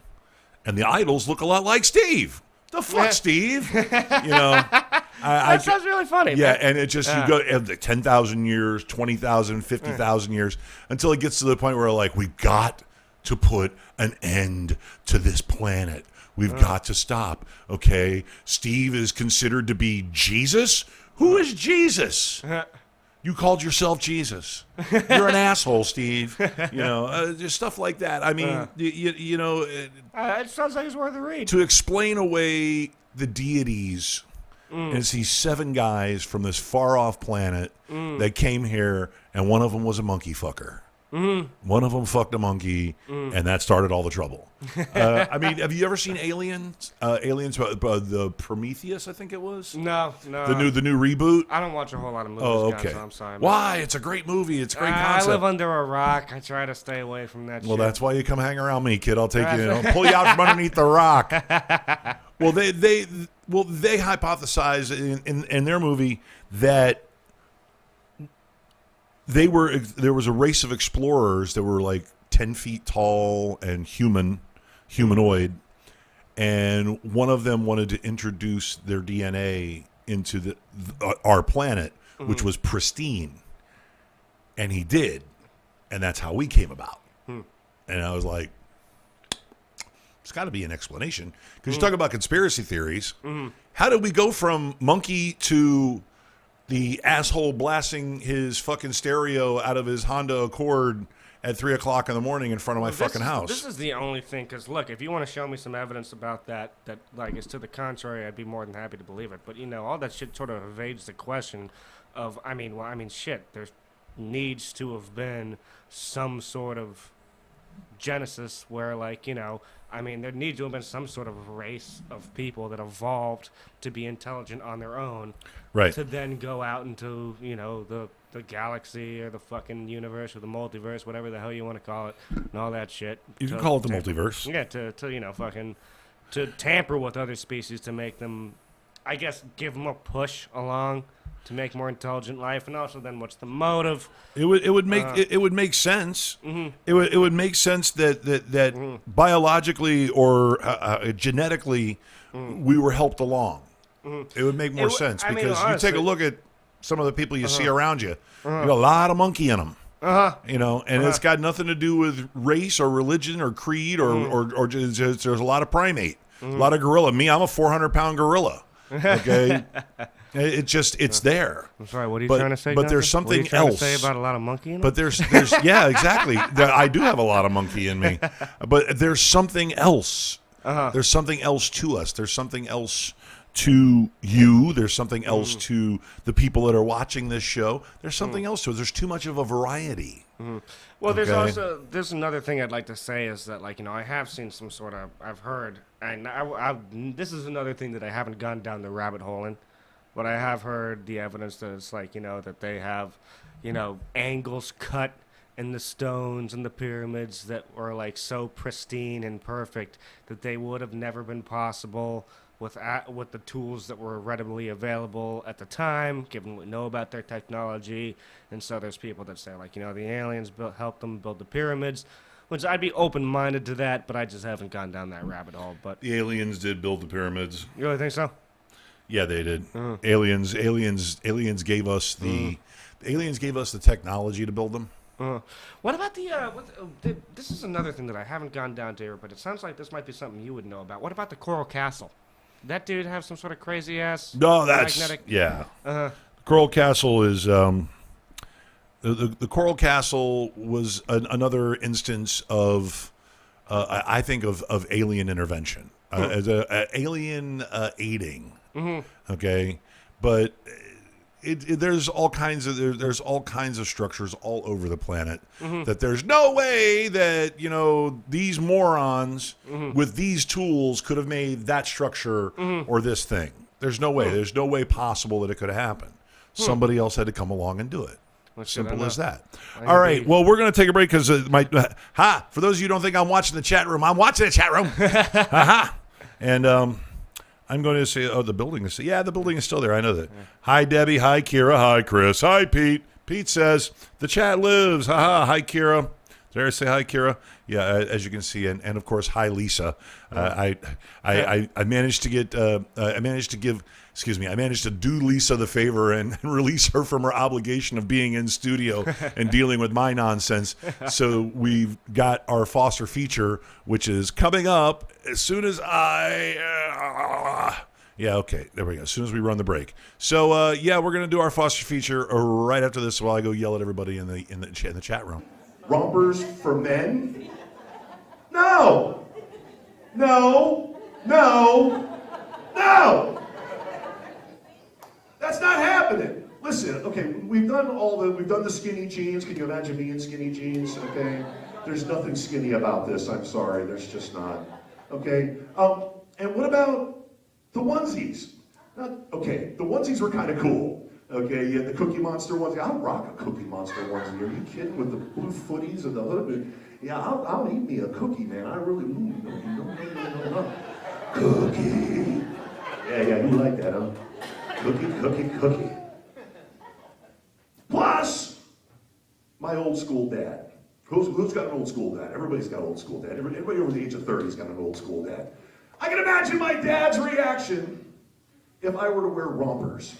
and the idols look a lot like Steve. The fuck, Steve? That sounds really funny. Yeah, man. and it just you go 10,000 years, 20,000, 50,000 years, until it gets to the point where we've got to put an end to this planet. We've got to stop. Okay, Steve is considered to be Jesus. Who is Jesus? You called yourself Jesus. You're an asshole, Steve. Just stuff like that. I mean, it sounds like it's worth a read. To explain away the deities, and it's these 7 guys from this far-off planet that came here, and one of them was a monkey fucker. One of them fucked a monkey, and that started all the trouble. Have you ever seen Aliens? The Prometheus, I think it was. No. The new reboot. I don't watch a whole lot of movies. Oh, okay. So I'm sorry. Why? It's a great movie. It's a great concept. I live under a rock. I try to stay away from that. Well, shit. that's why you come hang around me, kid. I'll take you. I'll pull you out from underneath the rock. Well, they hypothesize in their movie that there was a race of explorers that were 10 feet tall and humanoid, and one of them wanted to introduce their DNA into our planet, which was pristine, and he did, and that's how we came about. And I was like, there's got to be an explanation, because you talk about conspiracy theories. How did we go from monkey to the asshole blasting his fucking stereo out of his Honda Accord at 3 o'clock in the morning in front of my fucking house. This is the only thing, because look, if you want to show me some evidence about that like is to the contrary, I'd be more than happy to believe it. But all that shit sort of evades the question of, shit, there needs to have been some sort of genesis where, there needs to have been some sort of race of people that evolved to be intelligent on their own, right? To then go out into, the galaxy or the fucking universe or the multiverse, whatever the hell you want to call it, and all that shit. You can call it the multiverse. Yeah, to tamper with other species to make them, I guess, give them a push along to make more intelligent life, and also then what's the motive? It would make sense. Mm-hmm. It would make sense that biologically or genetically we were helped along. Mm-hmm. It would make more sense because honestly, you take a look at some of the people you see around you. You got a lot of monkey in them. And it's got nothing to do with race or religion or creed or just, there's a lot of primate, a lot of gorilla. Me, I'm a 400-pound gorilla. Okay. It's there. I'm sorry, what are you trying to say? But there's something else. What are you trying to say about a lot of monkey in them? But there's yeah, exactly. I do have a lot of monkey in me. But there's something else. There's something else to us. There's something else to you. There's something else to the people that are watching this show. There's something else to it. There's too much of a variety. Well, there's another thing I'd like to say is that, I have seen some sort of, I've heard, and this is another thing that I haven't gone down the rabbit hole in, but I have heard the evidence that it's that they have, angles cut in the stones and the pyramids that were so pristine and perfect that they would have never been possible with the tools that were readily available at the time, given what we know about their technology. And so there's people that say, the aliens helped them build the pyramids, which I'd be open-minded to that, but I just haven't gone down that rabbit hole. But the aliens did build the pyramids. You really think so? Yeah, they did. Aliens gave us the aliens gave us the technology to build them. What about this is another thing that I haven't gone down to here, but it sounds like this might be something you would know about. What about the Coral Castle? Did that dude have some sort of crazy ass? No, that's magnetic? Yeah. Coral Castle is the Coral Castle was another instance of I think of alien intervention, as alien aiding. Okay, but there's all kinds of structures all over the planet that there's no way that these morons with these tools could have made that structure or this thing. There's no way. There's no way possible that it could have happened. Somebody else had to come along and do it. Simple as that. All right. Well, we're going to take a break because for those of you who don't think I'm watching the chat room, I'm watching the chat room. And I'm going to say, the building is... Yeah, the building is still there. I know that. Hi, Debbie. Hi, Kira. Hi, Chris. Hi, Pete. Pete says, the chat lives. Hi, Kira. Did I say hi, Kira? Yeah, as you can see. And of course, hi, Lisa. I managed to get... I managed to do Lisa the favor and release her from her obligation of being in studio and dealing with my nonsense. So we've got our Foster feature, which is coming up as soon as yeah, okay, there we go. As soon as we run the break. So we're going to do our Foster feature right after this while I go yell at everybody in the chat room. Rompers for men? No! No! No! No! That's not happening. Listen, okay, we've done the skinny jeans. Can you imagine me in skinny jeans? Okay, there's nothing skinny about this. I'm sorry, there's just not. Okay, and what about the onesies? Okay, the onesies were kind of cool. Okay, you had the Cookie Monster onesie. I'll rock a Cookie Monster onesie. Are you kidding? With the blue footies and the hood. Yeah, I'll eat me a cookie, man. I really. No. Cookie. Yeah, you like that, huh? Cookie. Plus, my old school dad. Who's got an old school dad? Everybody's got an old school dad. Everybody over the age of 30's got an old school dad. I can imagine my dad's reaction if I were to wear rompers.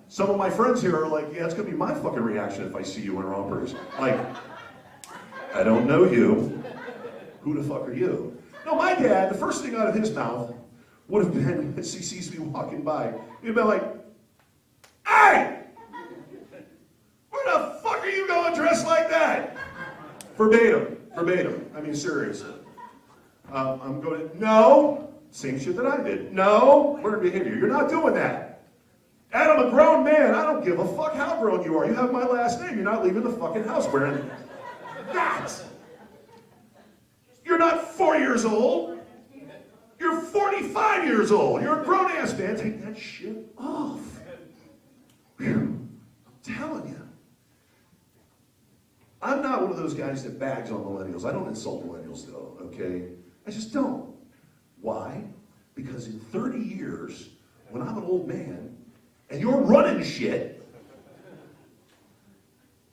Some of my friends here are like, yeah, it's gonna be my fucking reaction if I see you in rompers. Like, I don't know you. Who the fuck are you? No, my dad, the first thing out of his mouth would have been, as he sees me walking by, he'd be like, hey! Where the fuck are you going dressed like that? Verbatim. I mean, seriously. I'm going to, no, same shit that I did. No, learned behavior. You're not doing that. Adam, a grown man. I don't give a fuck how grown you are. You have my last name. You're not leaving the fucking house wearing that. You're not 4 years old. You're 45 years old. You're a grown-ass man. Take that shit off. I'm telling you. I'm not one of those guys that bags on millennials. I don't insult millennials, though, okay? I just don't. Why? Because in 30 years, when I'm an old man, and you're running shit,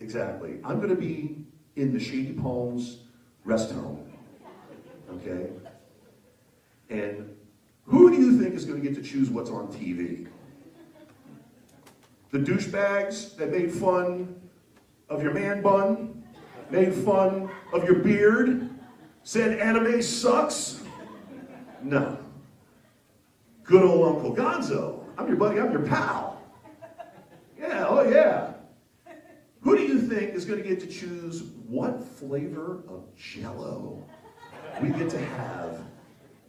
exactly, I'm going to be in the Shady Palms rest home, okay? And who do you think is going to get to choose what's on TV? The douchebags that made fun of your man bun, made fun of your beard, said anime sucks? No. Good old Uncle Gonzo. I'm your buddy, I'm your pal. Yeah, oh yeah. Who do you think is going to get to choose what flavor of Jell-O we get to have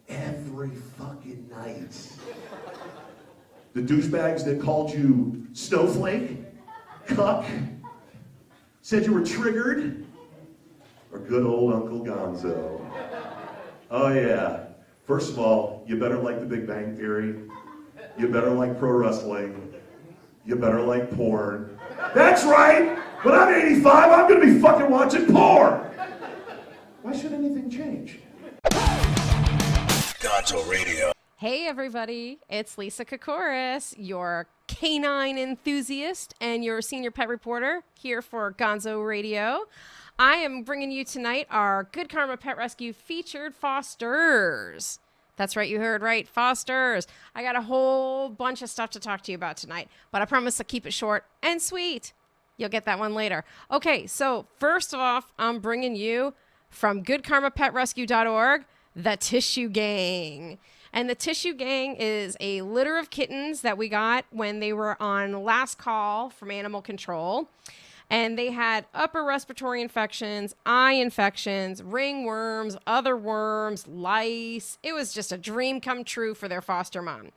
every fucking night? The douchebags that called you snowflake, cuck, said you were triggered, or good old Uncle Gonzo? Oh yeah. First of all, you better like The Big Bang Theory. You better like pro wrestling. You better like porn. That's right! When I'm 85, I'm gonna be fucking watching porn! Why should anything change? Gonzo Radio. Hey everybody, it's Lisa Kokoris, your canine enthusiast and your senior pet reporter here for Gonzo Radio. I am bringing you tonight our Good Karma Pet Rescue featured fosters. That's right, you heard right, fosters. I got a whole bunch of stuff to talk to you about tonight, but I promise to keep it short and sweet. You'll get that one later. Okay, so first off, I'm bringing you from goodkarmapetrescue.org, the Tissue Gang. And the Tissue Gang is a litter of kittens that we got when they were on last call from animal control. And they had upper respiratory infections, eye infections, ringworms, other worms, lice. It was just a dream come true for their foster mom.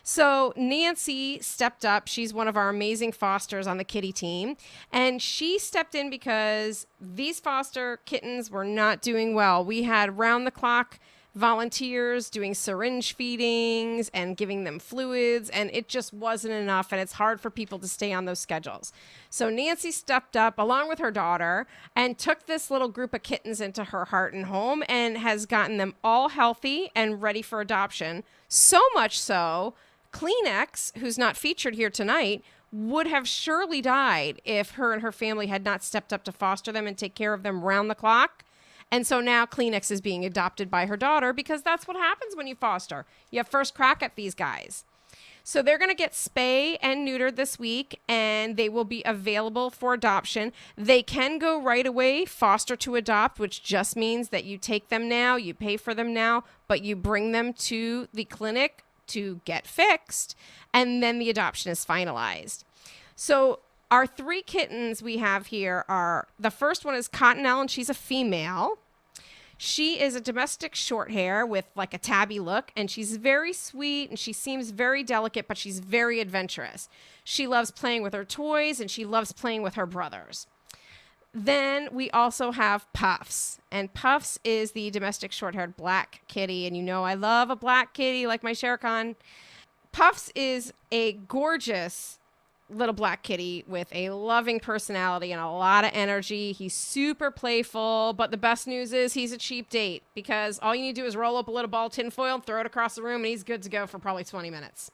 So Nancy stepped up. She's one of our amazing fosters on the kitty team. And she stepped in because these foster kittens were not doing well. We had round-the-clock volunteers doing syringe feedings and giving them fluids, and it just wasn't enough, and it's hard for people to stay on those schedules. So Nancy stepped up along with her daughter and took this little group of kittens into her heart and home and has gotten them all healthy and ready for adoption. So much so, Kleenex, who's not featured here tonight, would have surely died if her and her family had not stepped up to foster them and take care of them round the clock. And so now Kleenex is being adopted by her daughter because that's what happens when you foster. You have first crack at these guys. So they're going to get spay and neutered this week, and they will be available for adoption. They can go right away, foster to adopt, which just means that you take them now, you pay for them now, but you bring them to the clinic to get fixed, and then the adoption is finalized. So our three kittens we have here are, the first one is Cottonelle, and she's a female. She is a domestic short hair with like a tabby look, and she's very sweet, and she seems very delicate, but she's very adventurous. She loves playing with her toys, and she loves playing with her brothers. Then we also have Puffs, and Puffs is the domestic short-haired black kitty, and you know I love a black kitty like my Shere Khan. Puffs is a gorgeous little black kitty with a loving personality and a lot of energy. He's super playful, but the best news is he's a cheap date because all you need to do is roll up a little ball of tinfoil, throw it across the room, and he's good to go for probably 20 minutes.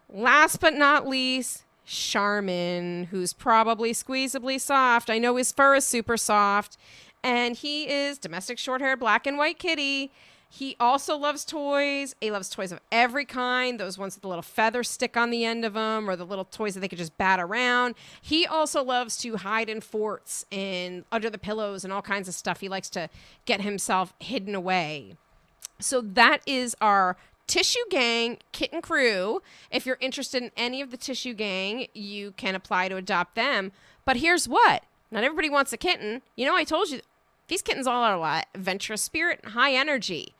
Last but not least, Charmin, who's probably squeezably soft. I know his fur is super soft, and he is domestic short-haired black and white kitty. He also loves toys. He loves toys of every kind, those ones with the little feather stick on the end of them or the little toys that they could just bat around. He also loves to hide in forts and under the pillows and all kinds of stuff. He likes to get himself hidden away. So that is our Tissue Gang kitten crew. If you're interested in any of the Tissue Gang, you can apply to adopt them. But here's what. Not everybody wants a kitten. You know, I told you These kittens all are a lot adventurous spirit and high energy.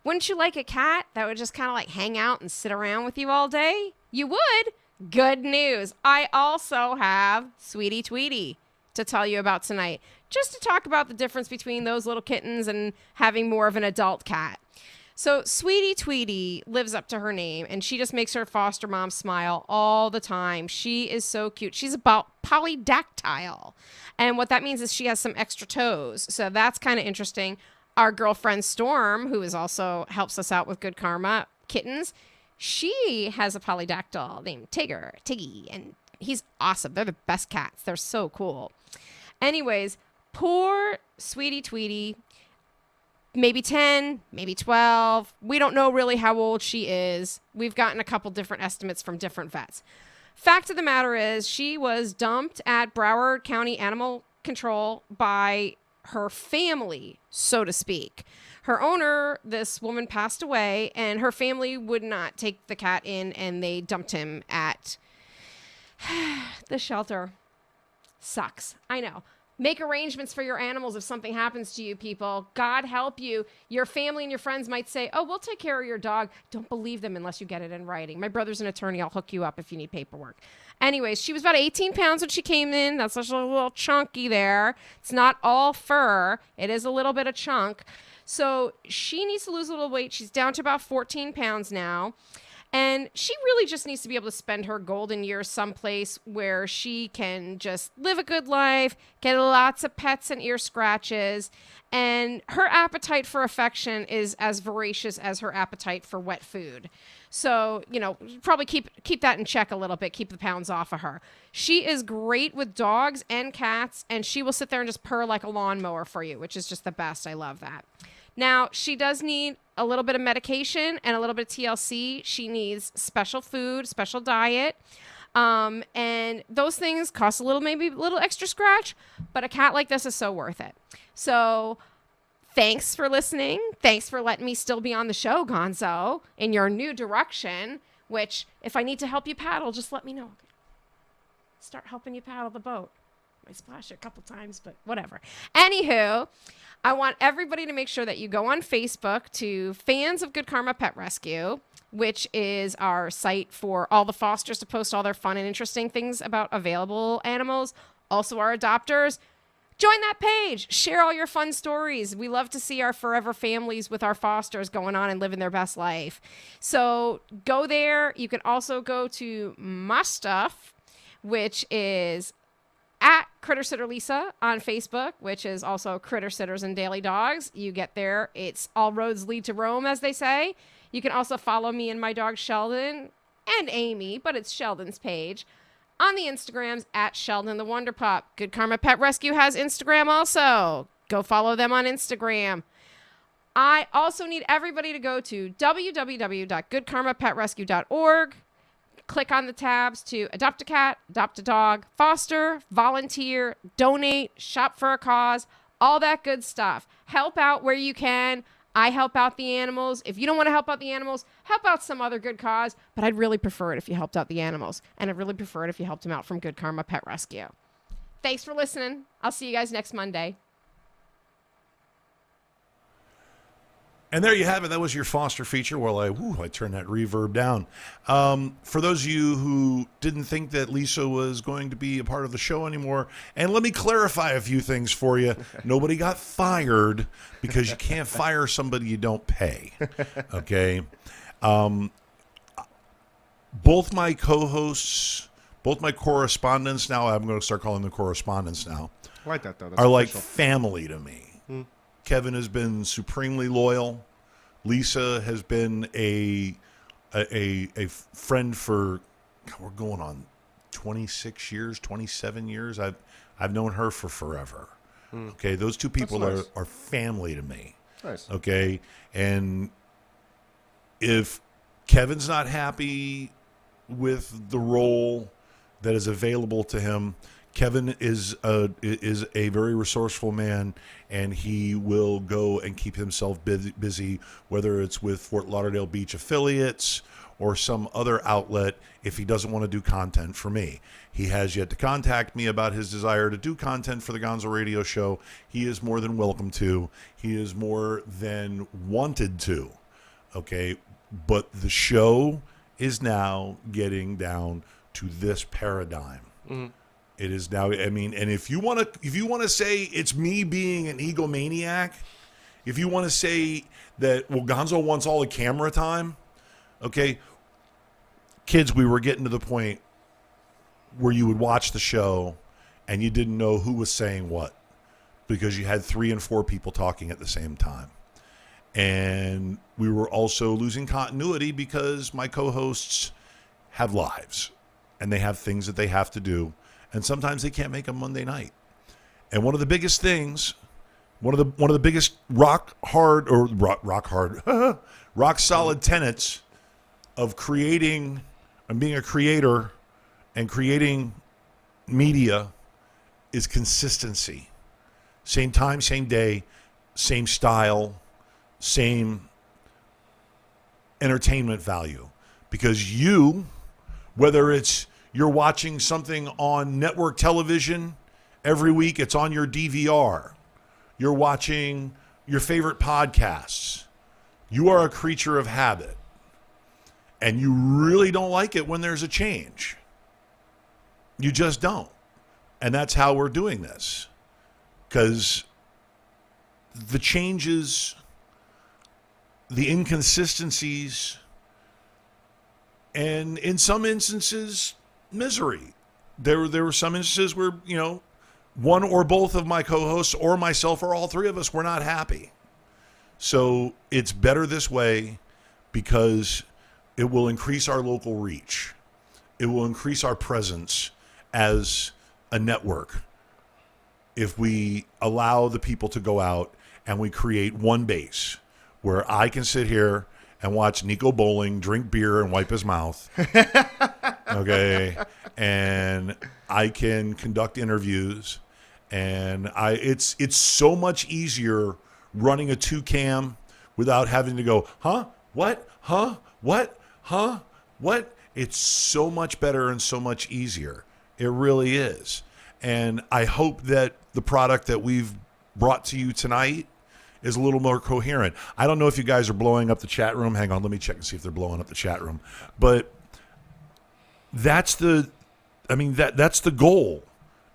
Wouldn't you like a cat that would just kind of like hang out and sit around with you all day? You would? Good news. I also have Sweetie Tweety to tell you about tonight, just to talk about the difference between those little kittens and having more of an adult cat. So Sweetie Tweety lives up to her name, and she just makes her foster mom smile all the time. She is so cute. She's about polydactyl, and what that means is she has some extra toes. So that's kind of interesting. Our girlfriend Storm, who is also helps us out with Good Karma Kittens, she has a polydactyl named Tiggy, and he's awesome. They're the best cats. They're so cool. Anyways, poor Sweetie Tweety, maybe 10, maybe 12. We don't know really how old she is. We've gotten a couple different estimates from different vets. Fact of the matter is, she was dumped at Broward County Animal Control by her family, so to speak. Her owner, this woman, passed away, and her family would not take the cat in, and they dumped him at the shelter. Sucks. I know. Make arrangements for your animals if something happens to you, people. God help you. Your family and your friends might say, oh, we'll take care of your dog. Don't believe them unless you get it in writing. My brother's an attorney. I'll hook you up if you need paperwork. Anyways, she was about 18 pounds when she came in. That's just a little chunky there. It's not all fur. It is a little bit of chunk. So she needs to lose a little weight. She's down to about 14 pounds now. And she really just needs to be able to spend her golden years someplace where she can just live a good life, get lots of pets and ear scratches. And her appetite for affection is as voracious as her appetite for wet food. So, probably keep that in check a little bit, keep the pounds off of her. She is great with dogs and cats, and she will sit there and just purr like a lawnmower for you, which is just the best. I love that. Now, she does need a little bit of medication and a little bit of TLC. She needs special food, special diet. And those things cost maybe a little extra scratch, but a cat like this is so worth it. So thanks for listening. Thanks for letting me still be on the show, Gonzo, in your new direction, which if I need to help you paddle, just let me know. Start helping you paddle the boat. I splashed it a couple times, but whatever. Anywho, I want everybody to make sure that you go on Facebook to Fans of Good Karma Pet Rescue, which is our site for all the fosters to post all their fun and interesting things about available animals. Also our adopters. Join that page. Share all your fun stories. We love to see our forever families with our fosters going on and living their best life. So go there. You can also go to my stuff, which is at Critter Sitter Lisa on Facebook, which is also Critter Sitters and Daily Dogs. You get there. It's all roads lead to Rome, as they say. You can also follow me and my dog Sheldon and Amy, but it's Sheldon's page on the Instagrams at Sheldon the Wonder Pup. Good Karma Pet Rescue has Instagram also. Go follow them on Instagram. I also need everybody to go to www.goodkarmapetrescue.org. Click on the tabs to adopt a cat, adopt a dog, foster, volunteer, donate, shop for a cause, all that good stuff. Help out where you can. I help out the animals. If you don't want to help out the animals, help out some other good cause. But I'd really prefer it if you helped out the animals. And I'd really prefer it if you helped them out from Good Karma Pet Rescue. Thanks for listening. I'll see you guys next Monday. And there you have it. That was your foster feature. Well, I turned that reverb down. For those of you who didn't think that Lisa was going to be a part of the show anymore, and let me clarify a few things for you. Nobody got fired because you can't fire somebody you don't pay. Okay? Both my co-hosts, both my correspondents now, I'm going to start calling them correspondents now, I like that, though. That's are like official. family to me. Kevin has been supremely loyal. Lisa has been a friend for, we're going on 26 years, 27 years. I've known her for forever. Okay, those two people nice. are family to me. Nice. Okay, and if Kevin's not happy with the role that is available to him, Kevin is a very resourceful man, and he will go and keep himself busy, whether it's with Fort Lauderdale Beach affiliates or some other outlet if he doesn't want to do content for me. He has yet to contact me about his desire to do content for the Gonzo Radio Show. He is more than welcome to. He is more than wanted to. Okay, but the show is now getting down to this paradigm. Mm-hmm. It is now. I mean, and if you want to say it's me being an egomaniac, if you want to say that, well, Gonzo wants all the camera time, okay, kids, we were getting to the point where you would watch the show and you didn't know who was saying what because you had 3 and 4 people talking at the same time. And we were also losing continuity because my co-hosts have lives and they have things that they have to do. And sometimes they can't make a Monday night. And one of the biggest things, one of the biggest rock solid tenets of creating and being a creator and creating media is consistency. Same time, same day, same style, same entertainment value. Because you, whether it's you're watching something on network television every week, it's on your DVR. You're watching your favorite podcasts. You are a creature of habit. And you really don't like it when there's a change. You just don't. And that's how we're doing this. Because the changes, the inconsistencies, and in some instances, misery. There were some instances where, one or both of my co-hosts or myself or all 3 of us were not happy. So it's better this way because it will increase our local reach. It will increase our presence as a network if we allow the people to go out and we create one base where I can sit here and watch Nico Bolling drink beer and wipe his mouth. Okay. And I can conduct interviews. And it's so much easier running a 2-cam without having to go, huh? What? Huh? What? Huh? What? It's so much better and so much easier. It really is. And I hope that the product that we've brought to you tonight is a little more coherent. I don't know if you guys are blowing up the chat room. Hang on, let me check and see if they're blowing up the chat room. But that's the goal,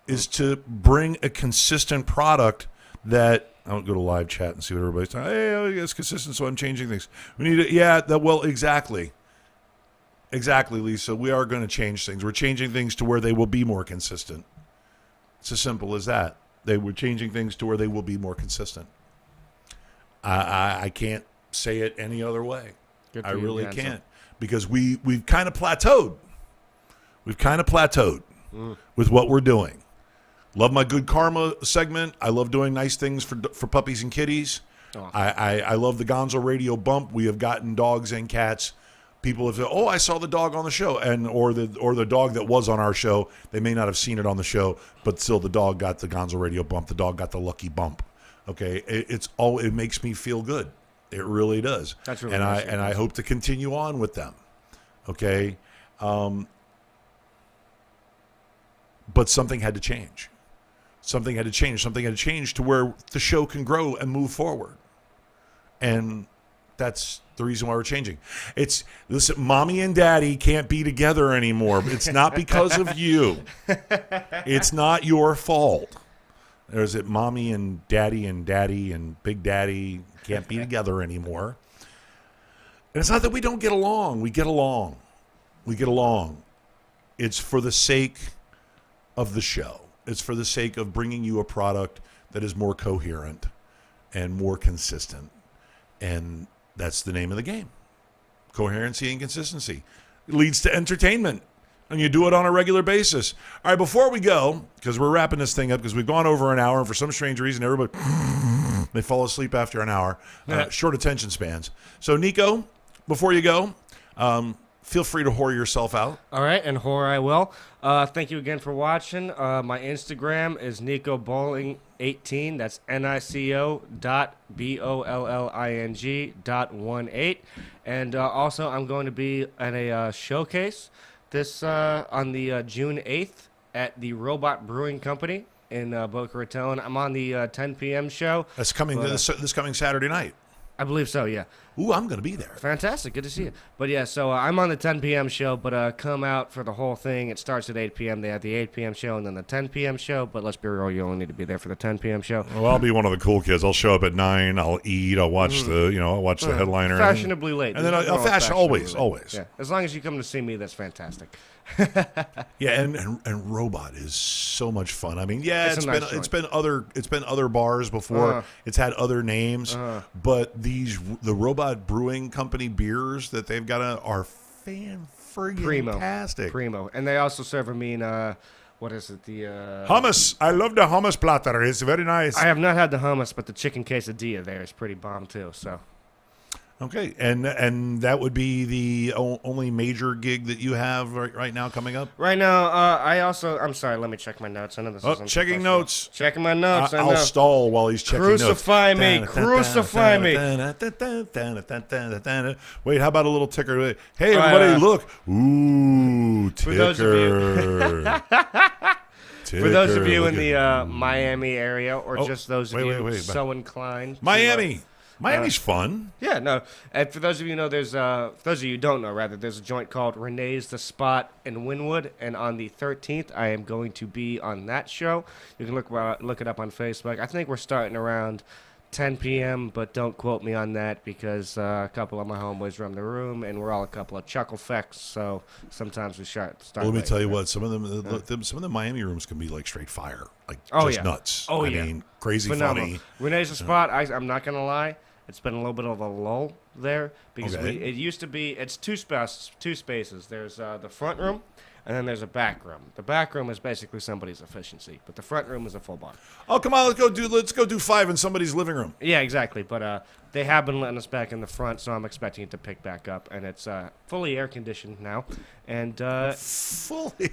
is to bring a consistent product that I'll go to live chat and see what everybody's saying. Hey, it's consistent, so I'm changing things. We need to, exactly. Exactly, Lisa. We are going to change things. We're changing things to where they will be more consistent. It's as simple as that. We're changing things to where they will be more consistent. I can't say it any other way. I really can't. Because we've kind of plateaued. We've kind of plateaued with what we're doing. Love my good karma segment. I love doing nice things for puppies and kitties. Oh. I love the Gonzo Radio bump. We have gotten dogs and cats. People have said, "Oh, I saw the dog on the show," or the dog that was on our show. They may not have seen it on the show, but still, the dog got the Gonzo Radio bump. The dog got the lucky bump. Okay, it makes me feel good. It really does. That's really nice. And I hope to continue on with them. Okay, but something had to change. Something had to change. Something had to change to where the show can grow and move forward. And that's the reason why we're changing. Listen, mommy and daddy can't be together anymore. It's not because of you. It's not your fault. There's it, mommy and daddy and big daddy can't be together anymore. And it's not that we don't get along. We get along. We get along. It's for the sake of the show. It's for the sake of bringing you a product that is more coherent and more consistent. And that's the name of the game. Coherency and consistency. It leads to entertainment. And you do it on a regular basis. All right, before we go, because we're wrapping this thing up, because we've gone over an hour, and for some strange reason, everybody, they fall asleep after an hour. Short attention spans. So, Nico, before you go, feel free to whore yourself out. All right, and whore I will. Thank you again for watching. My Instagram is Nico Bolling 18. That's NICO.BOLLING.18. And also, I'm going to be at a showcase this on the June 8th at the Robot Brewing Company in Boca Raton. I'm on the 10 p.m. show. That's coming this coming Saturday night. I believe so, yeah. Ooh, I'm going to be there. Fantastic. Good to see you. But, yeah, so I'm on the 10 p.m. show, but come out for the whole thing. It starts at 8 p.m. They have the 8 p.m. show and then the 10 p.m. show. But let's be real, you only need to be there for the 10 p.m. show. Well, I'll be one of the cool kids. I'll show up at 9. I'll eat. I'll watch the headliner. Fashionably late. And then I'll fashion always. Yeah. As long as you come to see me, that's fantastic. Yeah, and Robot is so much fun. I mean, yeah, it's been other bars before. It's had other names, but the Robot Brewing Company beers that they've got are fan-friggin-tastic. Primo. And they also serve a mean what is it? The hummus. I love the hummus platter. It's very nice. I have not had the hummus, but the chicken quesadilla there is pretty bomb too. So. Okay, and that would be the only major gig that you have right now coming up? Right now, I'm sorry, let me check my notes. I know this isn't checking notes. Checking my notes. I'll stall while he's checking Crucify notes. Crucify me. Wait, how about a little ticker? Hey, everybody, look. Ooh, ticker. For those of you... For those of you in the Miami area, or just those of you so inclined. Miami's fun. Yeah, no. And for those of you who know, for those of you who don't know, rather, there's a joint called Renee's The Spot in Wynwood, and on the 13th, I am going to be on that show. You can look it up on Facebook. I think we're starting around 10 p.m., but don't quote me on that because a couple of my homeboys run the room, and we're all a couple of chuckle fecks, so sometimes we start. Well, let me tell you what, some of the Miami rooms can be like straight fire, like nuts. Oh, I mean, crazy phenomenal. Funny. Renee's The Spot. I'm not gonna lie. It's been a little bit of a lull there because it used to be. It's two spaces. There's the front room, and then there's a back room. The back room is basically somebody's efficiency, but the front room is a full bar. Oh, come on, let's go do 5 in somebody's living room. Yeah, exactly. But they have been letting us back in the front, so I'm expecting it to pick back up, and it's fully air conditioned now. And fully.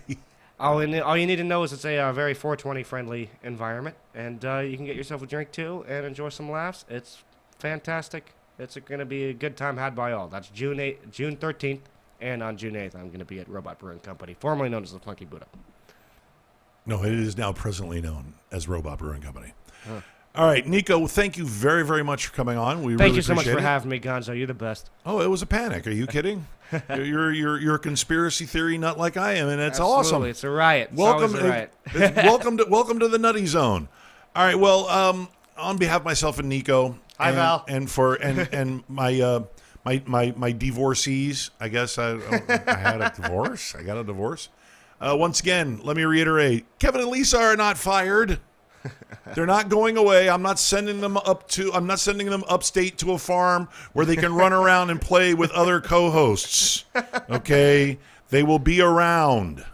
All you need to know is it's a very 420 friendly environment, and you can get yourself a drink too and enjoy some laughs. It's fantastic. It's going to be a good time had by all. That's June 13th, and on June 8th, I'm going to be at Robot Brewing Company, formerly known as the Funky Buddha. No, it is now presently known as Robot Brewing Company. All right, Nico, thank you very, very much for coming on. Thank you so much for having me, Gonzo. You're the best. Oh, it was a panic. Are you kidding? You're a conspiracy theory nut like I am, and it's Absolutely. awesome. It's a riot. Welcome a riot. welcome to the Nutty Zone. All right, well, on behalf of myself and Nico, hi Val, and my divorcees, I guess I had a divorce. I got a divorce. Once again, let me reiterate: Kevin and Lisa are not fired. They're not going away. I'm not sending them upstate to a farm where they can run around and play with other co-hosts. Okay, they will be around.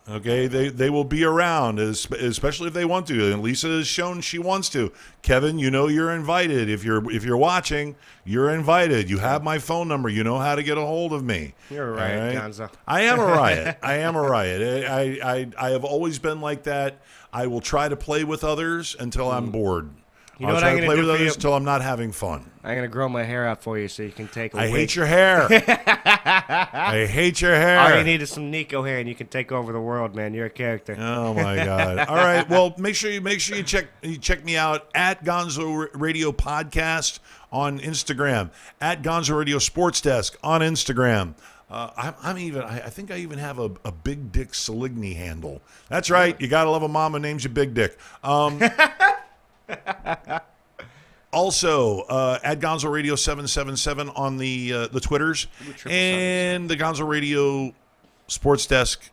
Okay, they will be around, especially if they want to. And Lisa has shown she wants to. Kevin, you know you're invited. If you're watching, you're invited. You have my phone number. You know how to get a hold of me. You're a riot, Gonzo. I am a riot. I am a riot. I have always been like that. I will try to play with others until I'm bored. You know what I'm going to play do with for you? others until I'm not having fun. I'm going to grow my hair out for you so you can take a I week. hate your hair. I hate your hair. All you need is some Nico hair, and you can take over the world, man. You're a character. Oh my God! All right. Well, make sure you check me out at Gonzo Radio Podcast on Instagram, at Gonzo Radio Sports Desk on Instagram. I think I even have a Big Dick Saligny handle. That's right. You gotta love a mom who names you Big Dick. Also, at Gonzo Radio 777 on the Twitters and the Gonzo Radio Sports Desk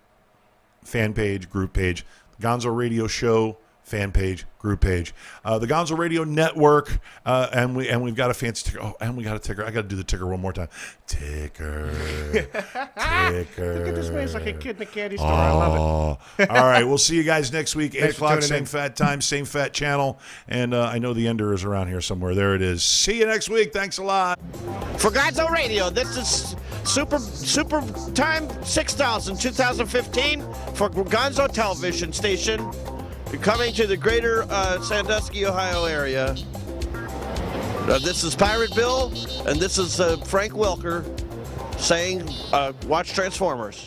fan page, group page, Gonzo Radio Show fan page, group page, the Gonzo Radio Network, and we've got a fancy ticker. Oh, and we got a ticker. I got to do the ticker one more time. Ticker. Look at this man, he's like a kid in a candy store. I love it. All right, we'll see you guys next week, 8 o'clock, same fat time, same fat channel, and I know the Ender is around here somewhere. There it is. See you next week. Thanks a lot. For Gonzo Radio, this is Super time 6000 2015 for Gonzo television station coming to the greater Sandusky, Ohio area. This is Pirate Bill, and this is Frank Welker saying, watch Transformers.